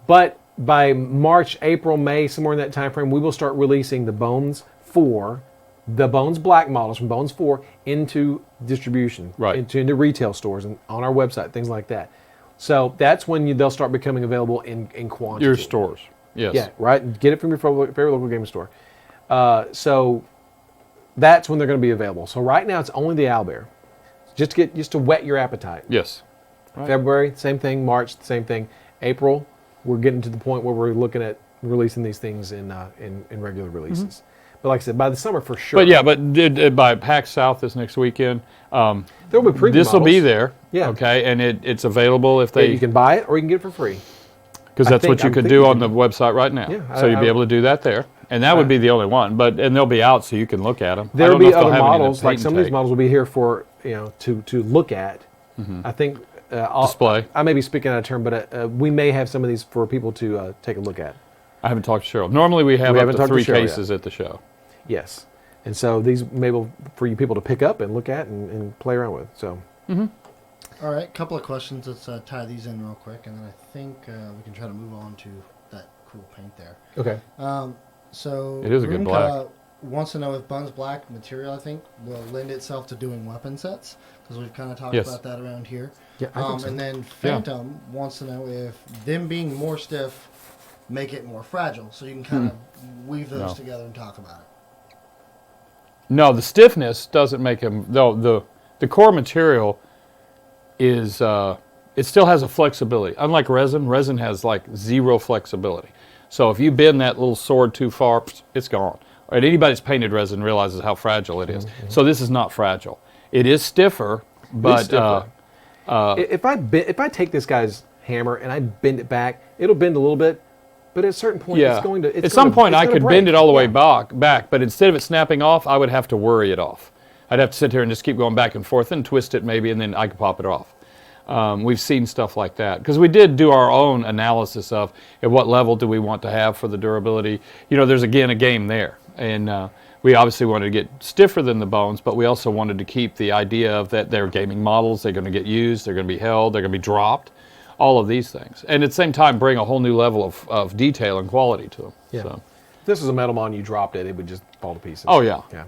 But by March, April, May, somewhere in that time frame, we will start releasing the Bones Black models from Bones 4 into distribution, Right. into retail stores and on our website, things like that. So that's when they'll start becoming available in quantity. Your stores. Yes. Yeah, right. Get it from your favorite local game store. So that's when they're going to be available. So right now it's only the owlbear, just to whet your appetite. Yes. Right. February, same thing. March, same thing. April, we're getting to the point where we're looking at releasing these things in regular releases. But like I said, by the summer for sure. But yeah, by PAX South this next weekend, there will be preview this will models. be there. Yeah. Okay, and it's available if Yeah, they you can buy it or you can get it for free. because I that's think- what you I'm could thinking do you on can- the website right now. Yeah, so you'd be able to do that there, and that would be the only one. But they'll be out so you can look at them. There will be other models, like some of these models will be here for to look at. I think Display. I may be speaking out of turn, but we may have some of these for people to take a look at. I haven't talked to Cheryl. Normally we have We up haven't to talked to 3 Cheryl yet. cases at the show. Yes, and so these may be for you people to pick up and look at and play around with. So All right, couple of questions. Let's tie these in real quick, and then I think we can try to move on to that cool paint there. okay, So It is a good black. Wants to know if Bones Black material, I think, will lend itself to doing weapon sets, because we've kind of talked Yes. about that around here. yeah, I think so. And then Phantom wants to know if them being more stiff make it more fragile, so you can kind of weave those No. together and talk about it. No, the stiffness doesn't make them. Though the core material is it still has a flexibility. Unlike resin has like zero flexibility. So if you bend that little sword too far, it's gone. And anybody that's painted resin realizes how fragile it is. So this is not fragile. It is stiffer, but stiffer. If I take this guy's hammer and I bend it back, it'll bend a little bit, but at a certain point, yeah. it's going to. At some point, I could bend it all the way back. back, but instead of it snapping off, I would have to worry it off. I'd have to sit here and just keep going back and forth and twist it maybe, and then I could pop it off. We've seen stuff like that because we did do our own analysis of at what level do we want to have for the durability. There's again a game there, and we obviously wanted to get stiffer than the bones, but we also wanted to keep the idea of that they're gaming models. They're going to get used. They're going to be held. They're going to be dropped. All of these things, and at the same time bring a whole new level of detail and quality to them. Yeah. So. If this was a metal mon, you dropped it, it would just fall to pieces. Oh yeah. Yeah.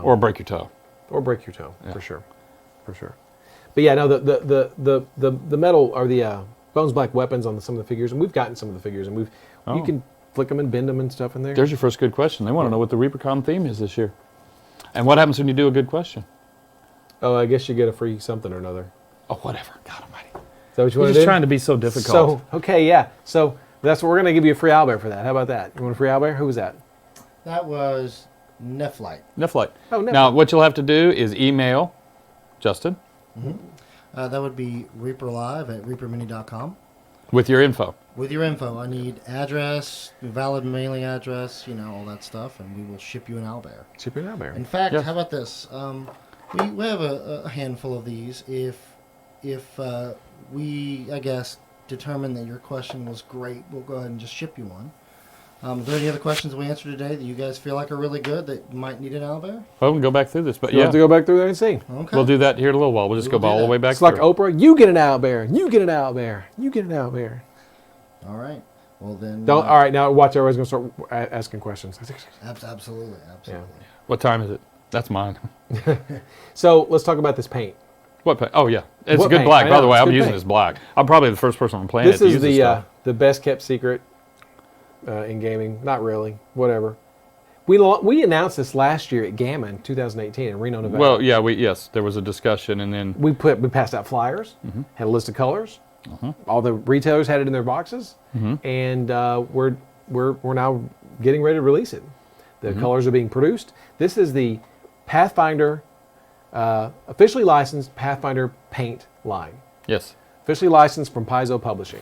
Or break your toe. Or break your toe, for sure. But yeah, no, the metal or the Bones Black weapons on some of the figures, and we've gotten some of the figures, and you can flick them and bend them and stuff in there. There's your first good question. They want to know what the ReaperCon theme is this year. And what happens when you do a good question? Oh, I guess you get a free something or another. Oh, whatever. God almighty. Is that what you You're want to just do? trying to be so difficult. So, okay, yeah. So that's what we're going to give you a free owlbear for that. How about that? You want a free owlbear? Who was that? That was Nephlite. Nephlite. Oh, Nephlite. Now, what you'll have to do is email Justin, That would be reaperlive at reapermini.com. with your info. With your info, I need address, valid mailing address, all that stuff, and we will ship you an owlbear. Ship it out there. In fact, Yes. how about this? We have a handful of these. If we, I guess, determine that your question was great, we'll go ahead and just ship you one. Are there any other questions we answered today that you guys feel like are really good that might need an owlbear? Well, we can go back through this, but You yeah, have to go back through there and see. Okay. we'll do that here in a little while. We'll just We'll go do all the that. way back It's like through. Oprah. You get an owlbear. You get an owlbear. You get an owlbear. All right. Well, then. Don't. All right, now watch. Everybody's gonna start asking questions. Absolutely. What time is it? That's mine. So let's talk about this paint. What paint? Oh, yeah. It's What a good paint? black, I by know, the way. it's I'm good using paint. this black. I'm probably the first person on the planet This to is use this the stuff. the best kept secret in gaming. Not really. Whatever. We announced this last year at Gamma in 2018 in Reno, Nevada. Well, yeah, yes, there was a discussion, and then we passed out flyers, had a list of colors. All the retailers had it in their boxes, and we're now getting ready to release it. The colors are being produced. This is the Pathfinder, officially licensed Pathfinder paint line. yes, Officially licensed from Paizo Publishing.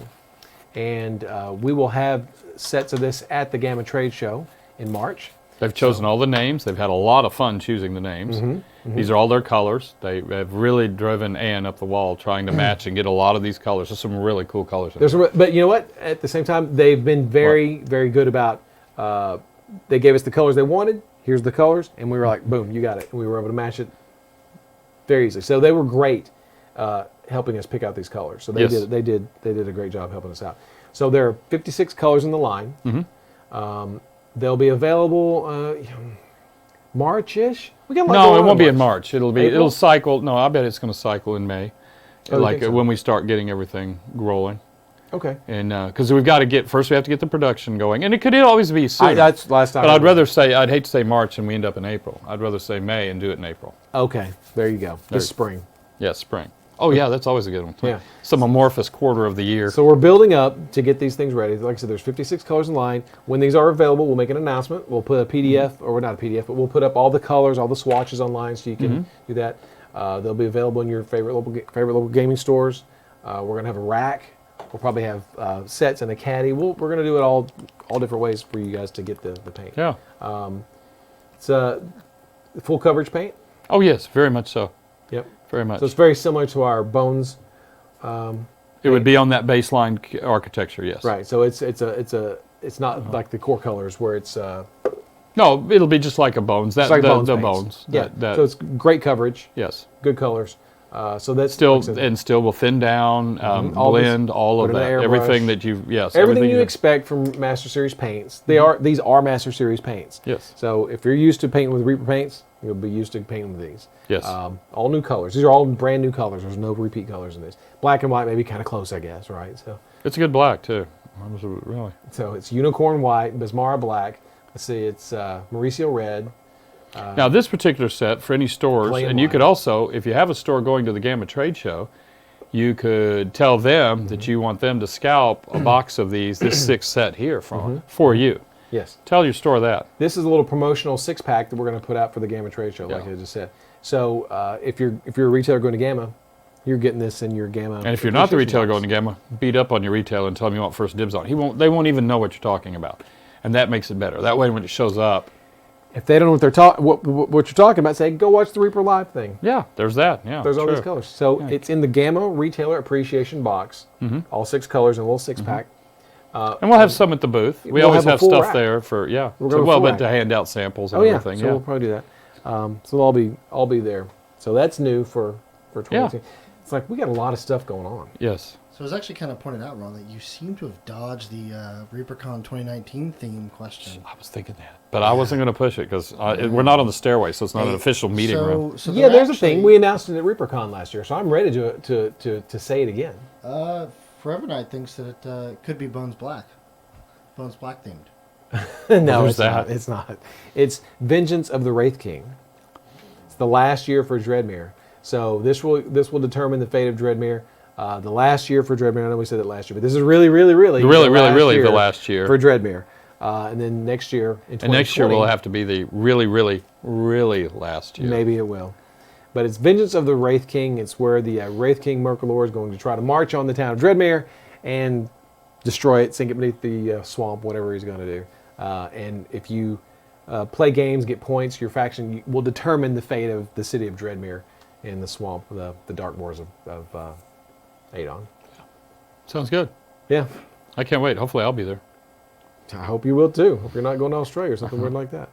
And we will have sets of this at the Gamma Trade Show in March. they've chosen all the names. They've had a lot of fun choosing the names. These are all their colors. They have really driven Ann up the wall trying to match and get a lot of these colors. There's some really cool colors in there. But you know what? At the same time, they've been very, very good about. They gave us the colors they wanted. Here's the colors, and we were like, boom, you got it. And we were able to match it very easily. So they were great helping us pick out these colors. So they Yes. did a great job helping us out. So there are 56 colors in the line. They'll be available March-ish. We got a lot No, going it on won't be in March. It'll April? cycle. No, I bet it's going to cycle in May, Oh, you like think so? when we start getting everything rolling. Okay. And because we have to get the production going, and it could always be sooner. That's last time. But I'd hate to say March and we end up in April. I'd rather say May and do it in April. Okay, there you go. There- This spring. Yeah, spring. Oh yeah, that's always a good one. Yeah. Some amorphous quarter of the year. So we're building up to get these things ready. Like I said, there's 56 colors in line. When these are available, we'll make an announcement. We'll put a PDF, or not a PDF, but we'll put up all the colors, all the swatches online, so you can do that. They'll be available in your favorite local gaming stores. We're gonna have a rack. We'll probably have sets and a caddy. We're gonna do it all different ways for you guys to get the paint. Yeah. It's full coverage paint. Oh yes, very much so. Yep. Very much. So it's very similar to our Bones. It would be on that baseline architecture. Yes. Right. So it's not like the core colors where it's No, it'll be just like a Bones. it's like the Bones. the paints. Bones. Yeah. That, So it's great coverage, yes. good colors. So that's Still like I said, and still will thin down, All this- blend, all put of in an that. airbrush. Everything that you everything you you- expect from Master Series paints. These are Master Series paints. Yes. So if you're used to painting with Reaper paints, you'll be used to painting with these. Yes. All new colors. These are all brand new colors. There's no repeat colors in this. Black and white may be kind of close, I guess, right? It's a good black too. Really. So it's Unicorn White, Bismarck Black. Let's see, it's Mauricio Red. Now, this particular set for any stores, Plain and you white. could also, if you have a store going to the Gamma Trade Show, you could tell them that you want them to scalp a box of these, this 6 set here for you. Yes. Tell your store that. This is a little promotional 6-pack that we're going to put out for the Gamma Trade Show, like Yeah. I just said. So if you're a retailer going to Gamma, you're getting this in your Gamma. And if you're not the appreciation retailer box. going to Gamma, beat up on your retailer and tell them you want first dibs on it. They won't even know what you're talking about. And that makes it better. That way when it shows up, If they don't know what they're what you're talking about, say go watch the Reaper Live thing. yeah, there's that. Yeah, There's all true. these colors. So it's in the Gamma Retailer Appreciation box. All 6 colors in a little 6-pack. And we'll have some at the booth. We We'll always have a have full stuff rack. there for, yeah. We're So, gonna well, full but rack. to hand out samples and Oh yeah, everything. so Yeah. we'll probably do that. So I'll be there. So that's new for 2018. It's like we got a lot of stuff going on. Yes. So it was actually kind of pointed out, Ron, that you seem to have dodged the ReaperCon 2019 theme question. I was thinking that. But I wasn't going to push it because we're not on the stairway, so it's not an official meeting room. So Yeah, they're there's a thing. actually- We announced it at ReaperCon last year, so I'm ready to say it again. Forever Night thinks that it could be Bones Black. Bones Black themed. No, Who's it's that? not. It's not. It's Vengeance of the Wraith King. It's the last year for Dreadmere. So this will determine the fate of Dreadmere. The last year for Dreadmere. I know we said it last year, but this is really The last year. for Dreadmere. And then next year in 2020, And next year will have to be the really last year. maybe it will. But it's Vengeance of the Wraith King. It's where the Wraith King Mercalor is going to try to march on the town of Dreadmere and destroy it, sink it beneath the swamp, whatever he's going to do. And if you play games, get points, your faction will determine the fate of the city of Dreadmere in the swamp, the dark moors of Adon. Sounds good. Yeah. I can't wait. Hopefully I'll be there. I hope you will too. Hope you're not going to Australia or something weird like that.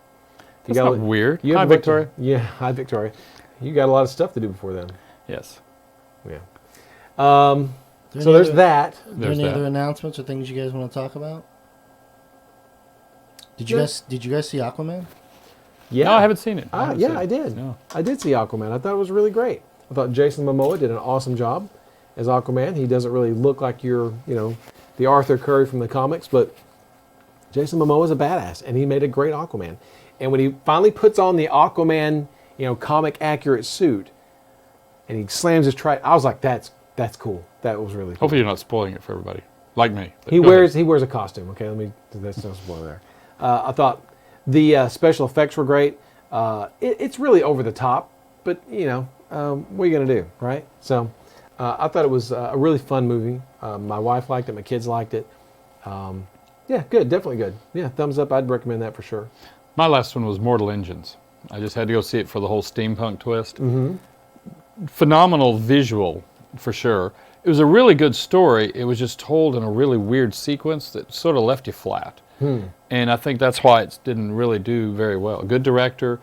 That's not weird. You have Hi, to look Victoria. Yeah, hi, Victoria. You got a lot of stuff to do before then. Yes. Yeah. There So there's that. Are there There's any that. other announcements or things you guys want to talk about? Did you Yeah. guys see Aquaman? Yeah. No, I haven't seen it. haven't Yeah, seen I it. did. No. I did see Aquaman. I thought it was really great. I thought Jason Momoa did an awesome job as Aquaman. He doesn't really look like the Arthur Curry from the comics, but Jason Momoa is a badass, and he made a great Aquaman. And when he finally puts on the Aquaman, comic accurate suit, and he slams his I was like, that's cool. That was really cool. Hopefully you're not spoiling it for everybody, like me. But He go wears ahead. a costume. Okay, that's no spoiler there. I thought the special effects were great. It's really over the top, but what are you gonna do, right? So I thought it was a really fun movie. My wife liked it. My kids liked it. Yeah, good, definitely good. Yeah, thumbs up. I'd recommend that for sure. My last one was Mortal Engines. I just had to go see it for the whole steampunk twist. Mm-hmm. Phenomenal visual, for sure. It was a really good story. It was just told in a really weird sequence that sort of left you flat. And I think that's why it didn't really do very well. Good director,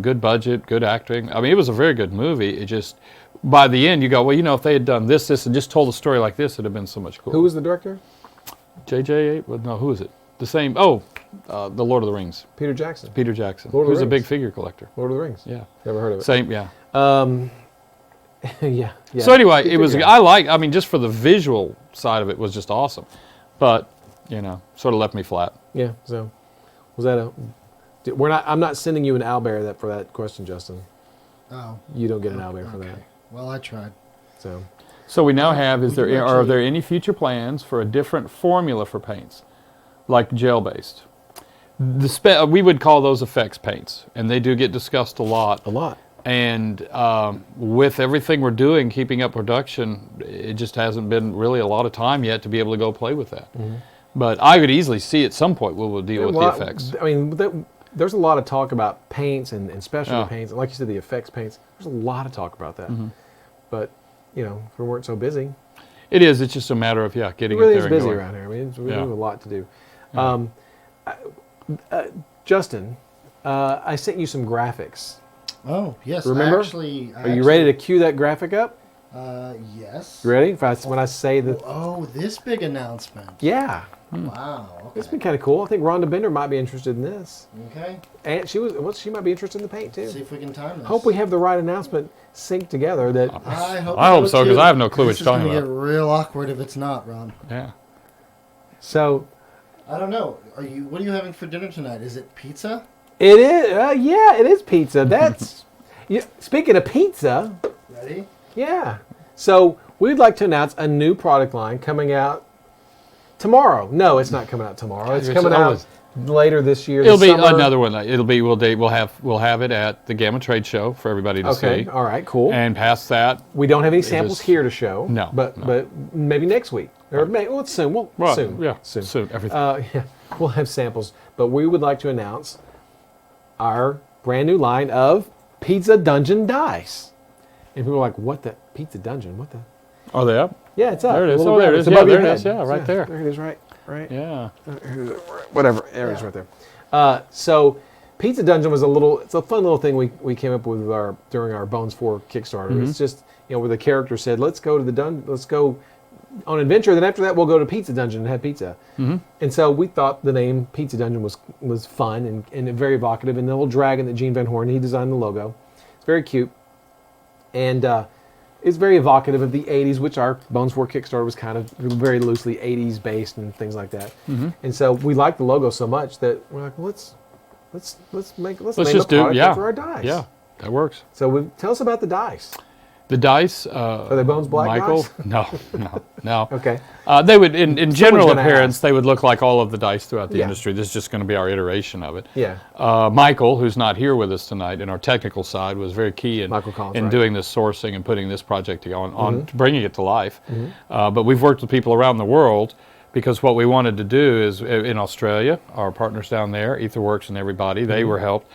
good budget, good acting. I mean, it was a very good movie. It just, by the end, you go, well, if they had done this, and just told a story like this, it'd have been so much cooler. Who was the director? J.J. Well, no, who is it? The same. Oh, the Lord of the Rings. Peter Jackson. Peter Jackson. Lord of the Who's a big Rings. figure collector. Lord of the Rings. Yeah. Never heard of it. Same. Yeah. Yeah. So anyway, Good it was. figure. I mean, just for the visual side of it was just awesome, but sort of left me flat. Yeah. So was that I'm not sending you an owlbear for that question, Justin. Oh, You don't get an owlbear for okay. that. Well, I tried. So we now have. We do Are actually- there any future plans for a different formula for paints, like gel based? We would call those effects paints, and they do get discussed a lot. A lot. And with everything we're doing, keeping up production, it just hasn't been really a lot of time yet to be able to go play with that. Mm-hmm. But I could easily see at some point we'll deal with the effects. I mean, there's a lot of talk about paints and specialty Yeah. paints, and like you said, the effects paints. There's a lot of talk about that. Mm-hmm. But if we weren't so busy, It is. It's just a matter of it getting really it is there busy and going. around here. I mean, we Yeah. have a lot to do. Yeah. Justin, I sent you some graphics. Oh, yes. Remember? I Are you ready to cue that graphic up? Yes. You ready? When I say that, Oh, this big announcement. yeah, Wow. it's Okay. been kind of cool. I think Rhonda Bender might be interested in this, Okay. and she might be interested in the paint too. See if we can time this. Hope we have the right announcement synced together. That I hope, I hope so, 'cause I have no clue what this you're talking is about. gonna get real awkward if it's not, Ron. Yeah. so I don't know. What are you having for dinner tonight? Is it pizza? it is. Yeah, it is pizza. That's speaking of pizza. Ready? Yeah. So we'd like to announce a new product line coming out tomorrow. No, it's not coming out tomorrow. It's It's coming out always- later this year. It'll this be summer. another one. We'll have it at the Gamma Trade Show for everybody to Okay. see. All right. Cool. And past that, We don't have any samples is- here to show. No, But no. but maybe next week or it's soon. well, Soon. yeah, Soon. everything. Yeah, we'll have samples, but we would like to announce our brand new line of Pizza Dungeon dice. And people are like, "What the Pizza Dungeon? What the?" Are they up? Yeah, it's up. There it a is. little Oh, bit. there it It's is. above Yeah, your there it head. is. Yeah, right there. There it is. Right. Yeah. Whatever. There it is. Right there. So, Pizza Dungeon was it's a fun little thing we came up with during our Bones 4 Kickstarter. Mm-hmm. It's just where the character said, "Let's go to let's go on an adventure." Then after that, we'll go to Pizza Dungeon and have pizza. Mm-hmm. And so we thought the name Pizza Dungeon was fun and very evocative. And the little dragon that Gene Van Horn, he designed the logo. It's very cute, and it's very evocative of the '80s, which our Bones 4 Kickstarter was kind of very loosely '80s based and things like that. Mm-hmm. And so we liked the logo so much that we're like, well, let's name Let's just a do product yeah. for our dice. Yeah, that works. So tell us about the dice. The dice. Are they Bones Black Michael? dice? No. Okay. They would, in general gonna appearance, ask. they would look like all of the dice throughout the Yeah. industry. This is just going to be our iteration of it. Yeah. Michael, who's not here with us tonight, in our technical side, was very key in, Michael Collins, in right. doing this sourcing and putting this project on bringing it to life. But we've worked with people around the world because what we wanted to do is, in Australia, our partners down there, Etherworks and everybody, they were helped.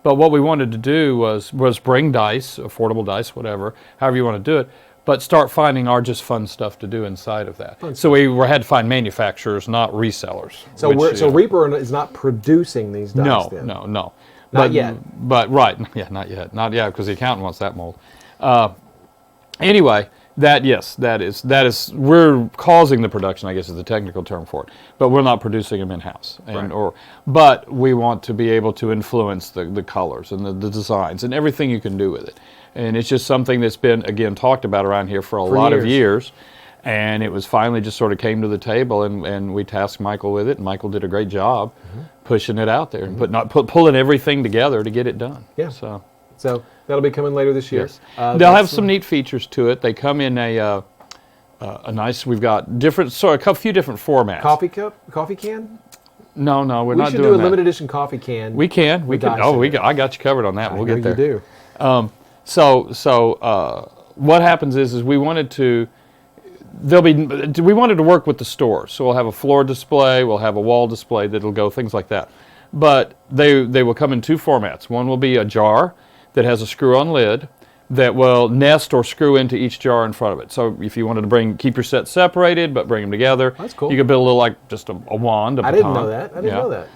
But what we wanted to do was bring dice, affordable dice, whatever, however you want to do it, but start finding our just fun stuff to do inside of that. So we had to find manufacturers, not resellers. So Reaper is not producing these dice. No, then? no. Not But, yet. But right, yeah, not yet, because the accountant wants that mold. Anyway, that is we're causing the production, I guess is the technical term for it, but we're not producing them in house. But we want to be able to influence the colors and the designs and everything you can do with it. And it's just something that's been, again, talked about around here for a lot of years. And it was finally just sort of came to the table, and we tasked Michael with it, and Michael did a great job pushing it out there and pulling everything together to get it done. Yeah. So that'll be coming later this year. yes. They'll have some neat features to it. They come in a nice. We've got different, a few different formats. Coffee cup, coffee can. No, we're We not should doing do a that. limited edition coffee can. We can. dice Oh, in it. I got you covered on that. We'll I know get there. You do. So what happens is we wanted to. We wanted to work with the stores, so we'll have a floor display, we'll have a wall display that'll go, things like that. But they will come in two formats. One will be a jar that has a screw-on lid that will nest or screw into each jar in front of it. So if you wanted to keep your sets separated but bring them together, That's cool. you could build a little, like just a wand. I didn't know that. I didn't know that.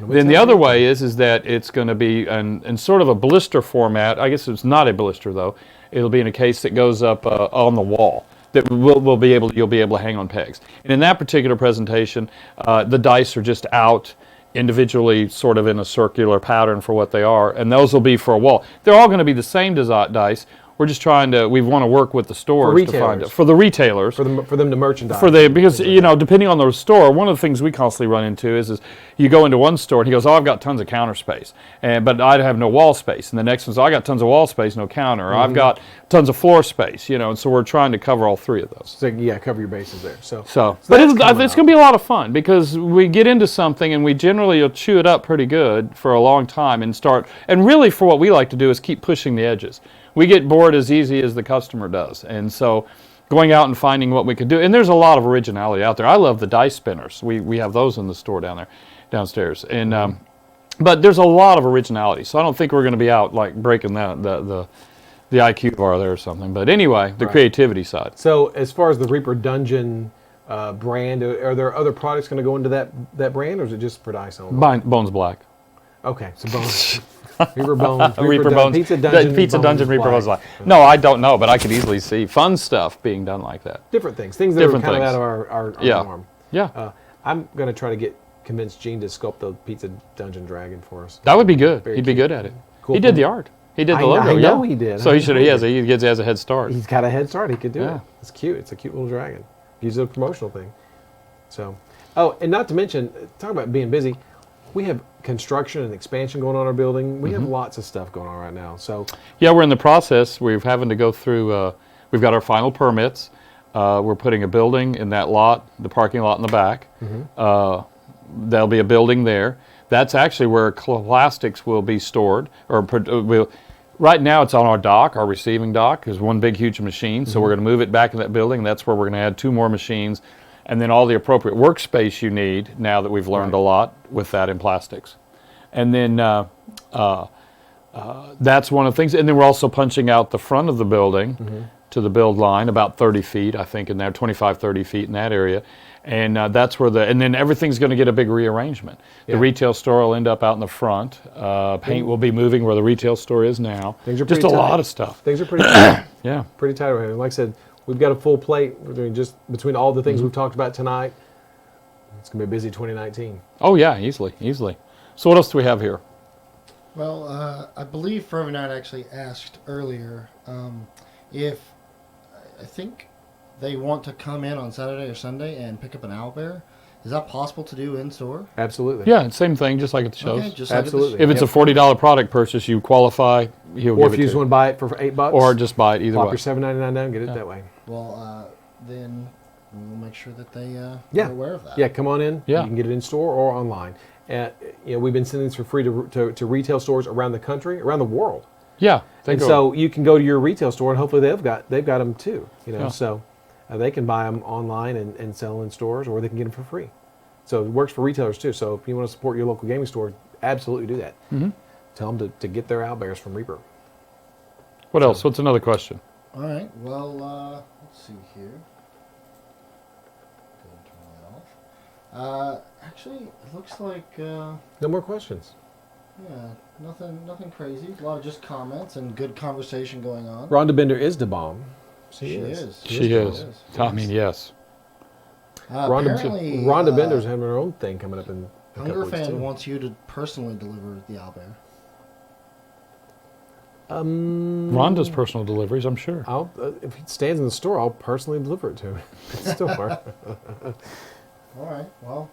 Then the other way is that it's going to be in sort of a blister format. I guess it's not a blister though. It'll be in a case that goes up on the wall that you'll be able to hang on pegs. And in that particular presentation, the dice are just out individually, sort of in a circular pattern for what they are, and those will be for a wall. They're all going to be the same dice. We're just we want to work with the stores to find it. For the retailers. For them to merchandise. Because, depending on the store, one of the things we constantly run into is you go into one store and he goes, oh, I've got tons of counter space, but I have no wall space. And the next one's, I got tons of wall space, no counter. Or I've got tons of floor space, and so we're trying to cover all three of those. So, yeah, cover your bases there. So but it's going to be a lot of fun because we get into something and we generally will chew it up pretty good for a long time and really for what we like to do is keep pushing the edges. We get bored as easy as the customer does. And so going out and finding what we could do. And there's a lot of originality out there. I love the dice spinners. We have those in the store downstairs. And but there's a lot of originality. So I don't think we're going to be out like breaking the IQ bar there or something. But anyway, the creativity side. So as far as the Reaper Dungeon brand, are there other products going to go into that brand, or is it just for dice only? Bones Black. Okay, so Bones. Reaper Bones. Reaper Bones. Pizza Dungeon. Reaper Bones Black. No, I don't know, but I could easily see fun stuff being done like that. Different things that are kind of out of our norm. Yeah. I'm going to try to convince Gene to sculpt the Pizza Dungeon dragon for us. That would be good. Very He'd be cute. good at it. Cool. He did the art. He did the logo. I know he did. So he has a head start. He's got a head start. He could do Yeah. it. It's cute. It's a cute little dragon. Use it as a promotional thing. So, and not to mention, talk about being busy. We have construction and expansion going on in our building. We have lots of stuff going on right now. So yeah, we're in the process. We're having to go through. We've got our final permits. We're putting a building in that lot, the parking lot in the back. There'll be a building there. That's actually where plastics will be stored. Right now it's on our dock, our receiving dock. There's one big, huge machine. So we're going to move it back in that building. That's where we're going to add 2 more machines. And then all the appropriate workspace you need now that we've learned a lot with that in plastics. And then that's one of the things. And then we're also punching out the front of the building to the build line, about 30 feet, I think, in there, 25, 30 feet in that area. And that's where and then everything's going to get a big rearrangement. Yeah. The retail store will end up out in the front. Paint will be moving where the retail store is now. Things are just pretty a tight. lot of stuff. Things are pretty tight. Yeah. Pretty tight over here. Like I said, we've got a full plate. We're doing just between all the things we've talked about tonight. It's going to be a busy 2019. Oh, yeah, easily. So what else do we have here? Well, I believe Forever Night actually asked earlier if I think they want to come in on Saturday or Sunday and pick up an owlbear. Is that possible to do in store? Absolutely. Yeah, same thing, just like at the shows. Okay, just like at the Absolutely. If it's a $40 product purchase, you qualify, he'll Or give if it you to just you. want to buy it for $8, Or just buy it either plop way. your $7.99 down, get it Yeah. that way. Well, then we'll make sure that they Yeah. are aware of that. Yeah, come on in. Yeah. You can get it in store or online. We've been sending this for free to retail stores around the country, around the world. Yeah. And so you can go to your retail store and hopefully they've got them too. Yeah. So they can buy them online and sell in stores, or they can get them for free. So it works for retailers too. So if you want to support your local gaming store, absolutely do that. Mm-hmm. Tell them to get their owlbears from Reaper. What else? What's another question? All right. Well, let's see here. Go and turn that off. Actually, it looks like No more questions. yeah, nothing crazy. A lot of just comments and good conversation going on. Rhonda Bender is the bomb. She is. She is. I mean, yes. Apparently, Rhonda Bender's having her own thing coming up in a couple Hunger weeks Fan too. wants you to personally deliver the owlbear. Rhonda's personal deliveries, I'm sure. I'll if he stands in the store, I'll personally deliver it to him. At the store. All right. Well,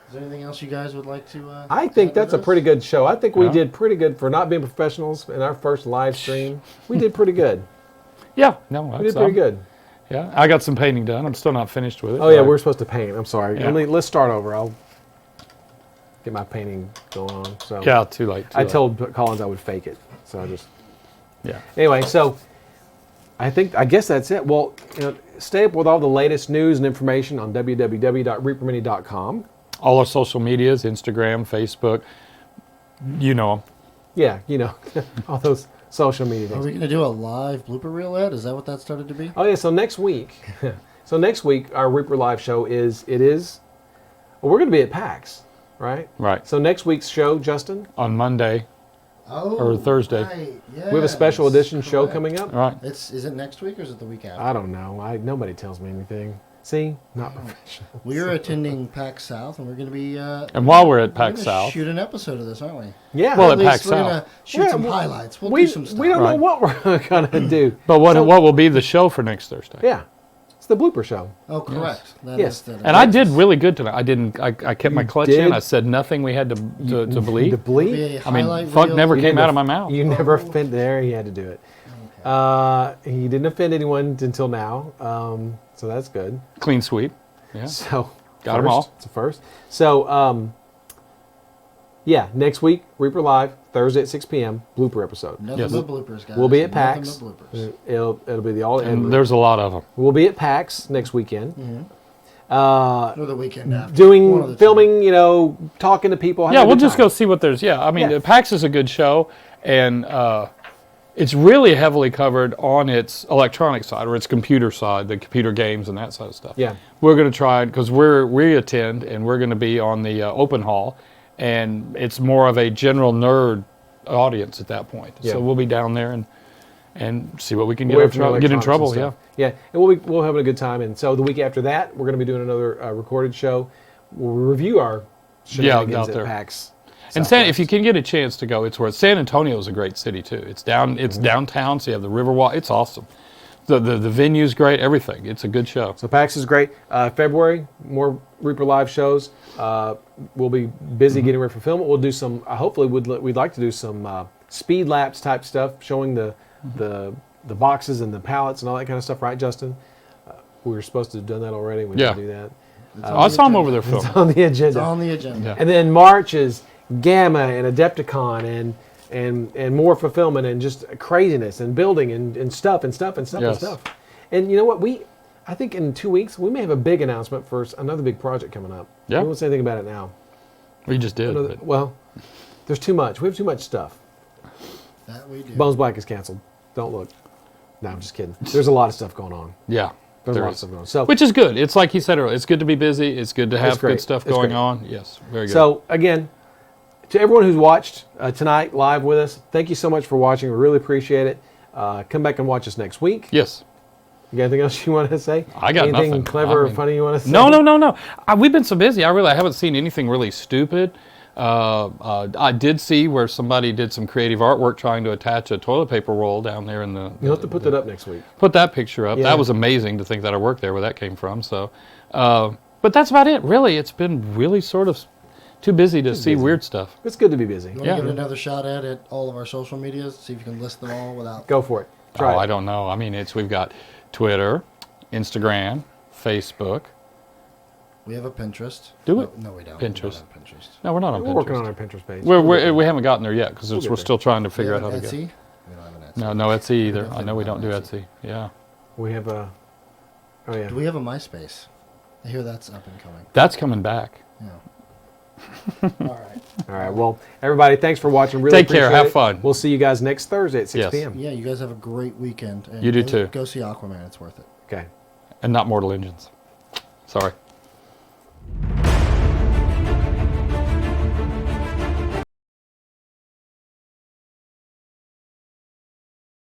is there anything else you guys would like to? I think add to that's a this? pretty good show. I think we Yeah. did pretty good for not being professionals in our first live stream. We did pretty good. Yeah. No, We that's did pretty good. Yeah. I got some painting done. I'm still not finished with it. Oh yeah, but- we're supposed to paint. I'm sorry. Yeah. Let's start over. I'll get my painting going on. So Yeah, too late. I told Collins I would fake it. So I just Yeah. anyway. So I guess that's it. Well, stay up with all the latest news and information on www.reapermini.com. All our social medias, Instagram, Facebook, you know 'em. Yeah, all those social media Are things. we going to do a live blooper reel, Ed? Is that what that started to be? Oh yeah, so next week, our Reaper Live show we're going to be at PAX, right? Right. So next week's show, Justin, On Monday. Oh, Or Thursday. Right. we have a special yes, edition show correct. coming up. All right. Is it next week or is it the week after? I don't know. Nobody tells me anything. See, not professional. We are attending PAX South, and we're going to be. And while we're at we're PAX gonna South, Shoot an episode of this, aren't we? Yeah. Well, At at PAX least we're going South. to shoot Yeah, some well, highlights. We'll we do some stuff. we don't Right. know what we're gonna do. but what will be the show for next Thursday? Yeah, it's the blooper show. Oh, correct. That Yes. is the- And I did really good tonight. I kept my clutch did? in. I said nothing we had to To bleed. To It'll bleed. be a I mean, highlight fuck reel. never You came didn't out of my mouth. You never offended there. He had to do it. Okay. He didn't offend anyone until now, so that's good. Clean sweep. Yeah. So Got 'em first, all. It's a first. So yeah, next week Reaper Live Thursday at 6 p.m. blooper episode. Nothing Yes. but bloopers, guys. We'll be at Nothing PAX. but bloopers. It'll be the all. And there's a lot of them. We'll be at PAX next weekend. Or the weekend after. One of Doing the two. filming, talking to people. having Yeah, a we'll good just time. go see what there's. Yeah, I mean, Yeah. PAX is a good show, and it's really heavily covered on its electronic side or its computer side, the computer games and that side of stuff. Yeah. We're going to try because we attend and we're going to be on the open hall, and it's more of a general nerd audience at that point. Yeah. So we'll be down there and see what we can Away get, from the get in electronics trouble. and Yeah. stuff. Yeah, and we'll having a good time. And so the week after that, we're going to be doing another recorded show. We'll review our shenanigans out at there. PAX. And if you can get a chance to go, it's worth. San Antonio is a great city too. It's downtown, so you have the Riverwalk. It's awesome. The venue's great. Everything. It's a good show. So PAX is great. February, more Reaper Live shows. We'll be busy getting ready for film. We'll do some. Hopefully, we'd like to do some speed laps type stuff, showing the boxes and the pallets and all that kind of stuff. Right, Justin? We were supposed to have done that already. We Yeah. didn't do that. It's on I the saw them agenda. over there It's filming. on the It's agenda. on the agenda. Yeah. And then March is Gamma and Adepticon and more fulfillment and just craziness and building and stuff. Yes. And you know what? I think in 2 weeks we may have a big announcement for another big project coming up. Yeah. We won't say anything about it now. We just did. but- Well, there's too much. We have too much stuff. That we do. Bones Black is canceled. Don't look. No, I'm just kidding. There's a lot of stuff going on. Yeah. There's a there lot of is. stuff going on. So, Which is good. It's like he said earlier. It's good to be busy. It's good to have great. good stuff It's going great. on. Yes, very good. So again, to everyone who's watched tonight live with us, thank you so much for watching. We really appreciate it. Come back and watch us next week. yes. You got anything else you want to say? I got anything nothing. clever I or mean- funny you want to say? No. We've been so busy. I haven't seen anything really stupid. I did see where somebody did some creative artwork trying to attach a toilet paper roll down there in the. You'll have to put that up next week. Put that picture up. Yeah. That was amazing to think that I worked there where that came from. So, But that's about it, really. It's been really sort of too busy to see busy. weird stuff. It's good to be busy. You want Yeah. to give it another shot at all of our social medias? See if you can list them all without. Go for it. Try Oh, it. I don't know. I mean, we've got Twitter, Instagram, Facebook. We have a Pinterest. Do no, it. No, we don't. Pinterest. We don't have Pinterest. No, we're not on We're Pinterest. working on our Pinterest page. We haven't gotten there yet because We'll get we're there. still trying to We figure have out how an to Etsy. go. We don't have an Etsy. No Etsy either. I definitely know we don't don't do have Etsy. Yeah. We have a. Oh yeah. Do we have a MySpace? I hear that's up and coming. That's coming back. Yeah. All right. All right. Well, everybody, thanks for watching. Really Take care. appreciate Have it. fun. We'll see you guys next Thursday at 6 Yes. p.m. Yeah, you guys have a great weekend. And You do go- too. Go see Aquaman. It's worth it. Okay. And not Mortal Engines. Sorry.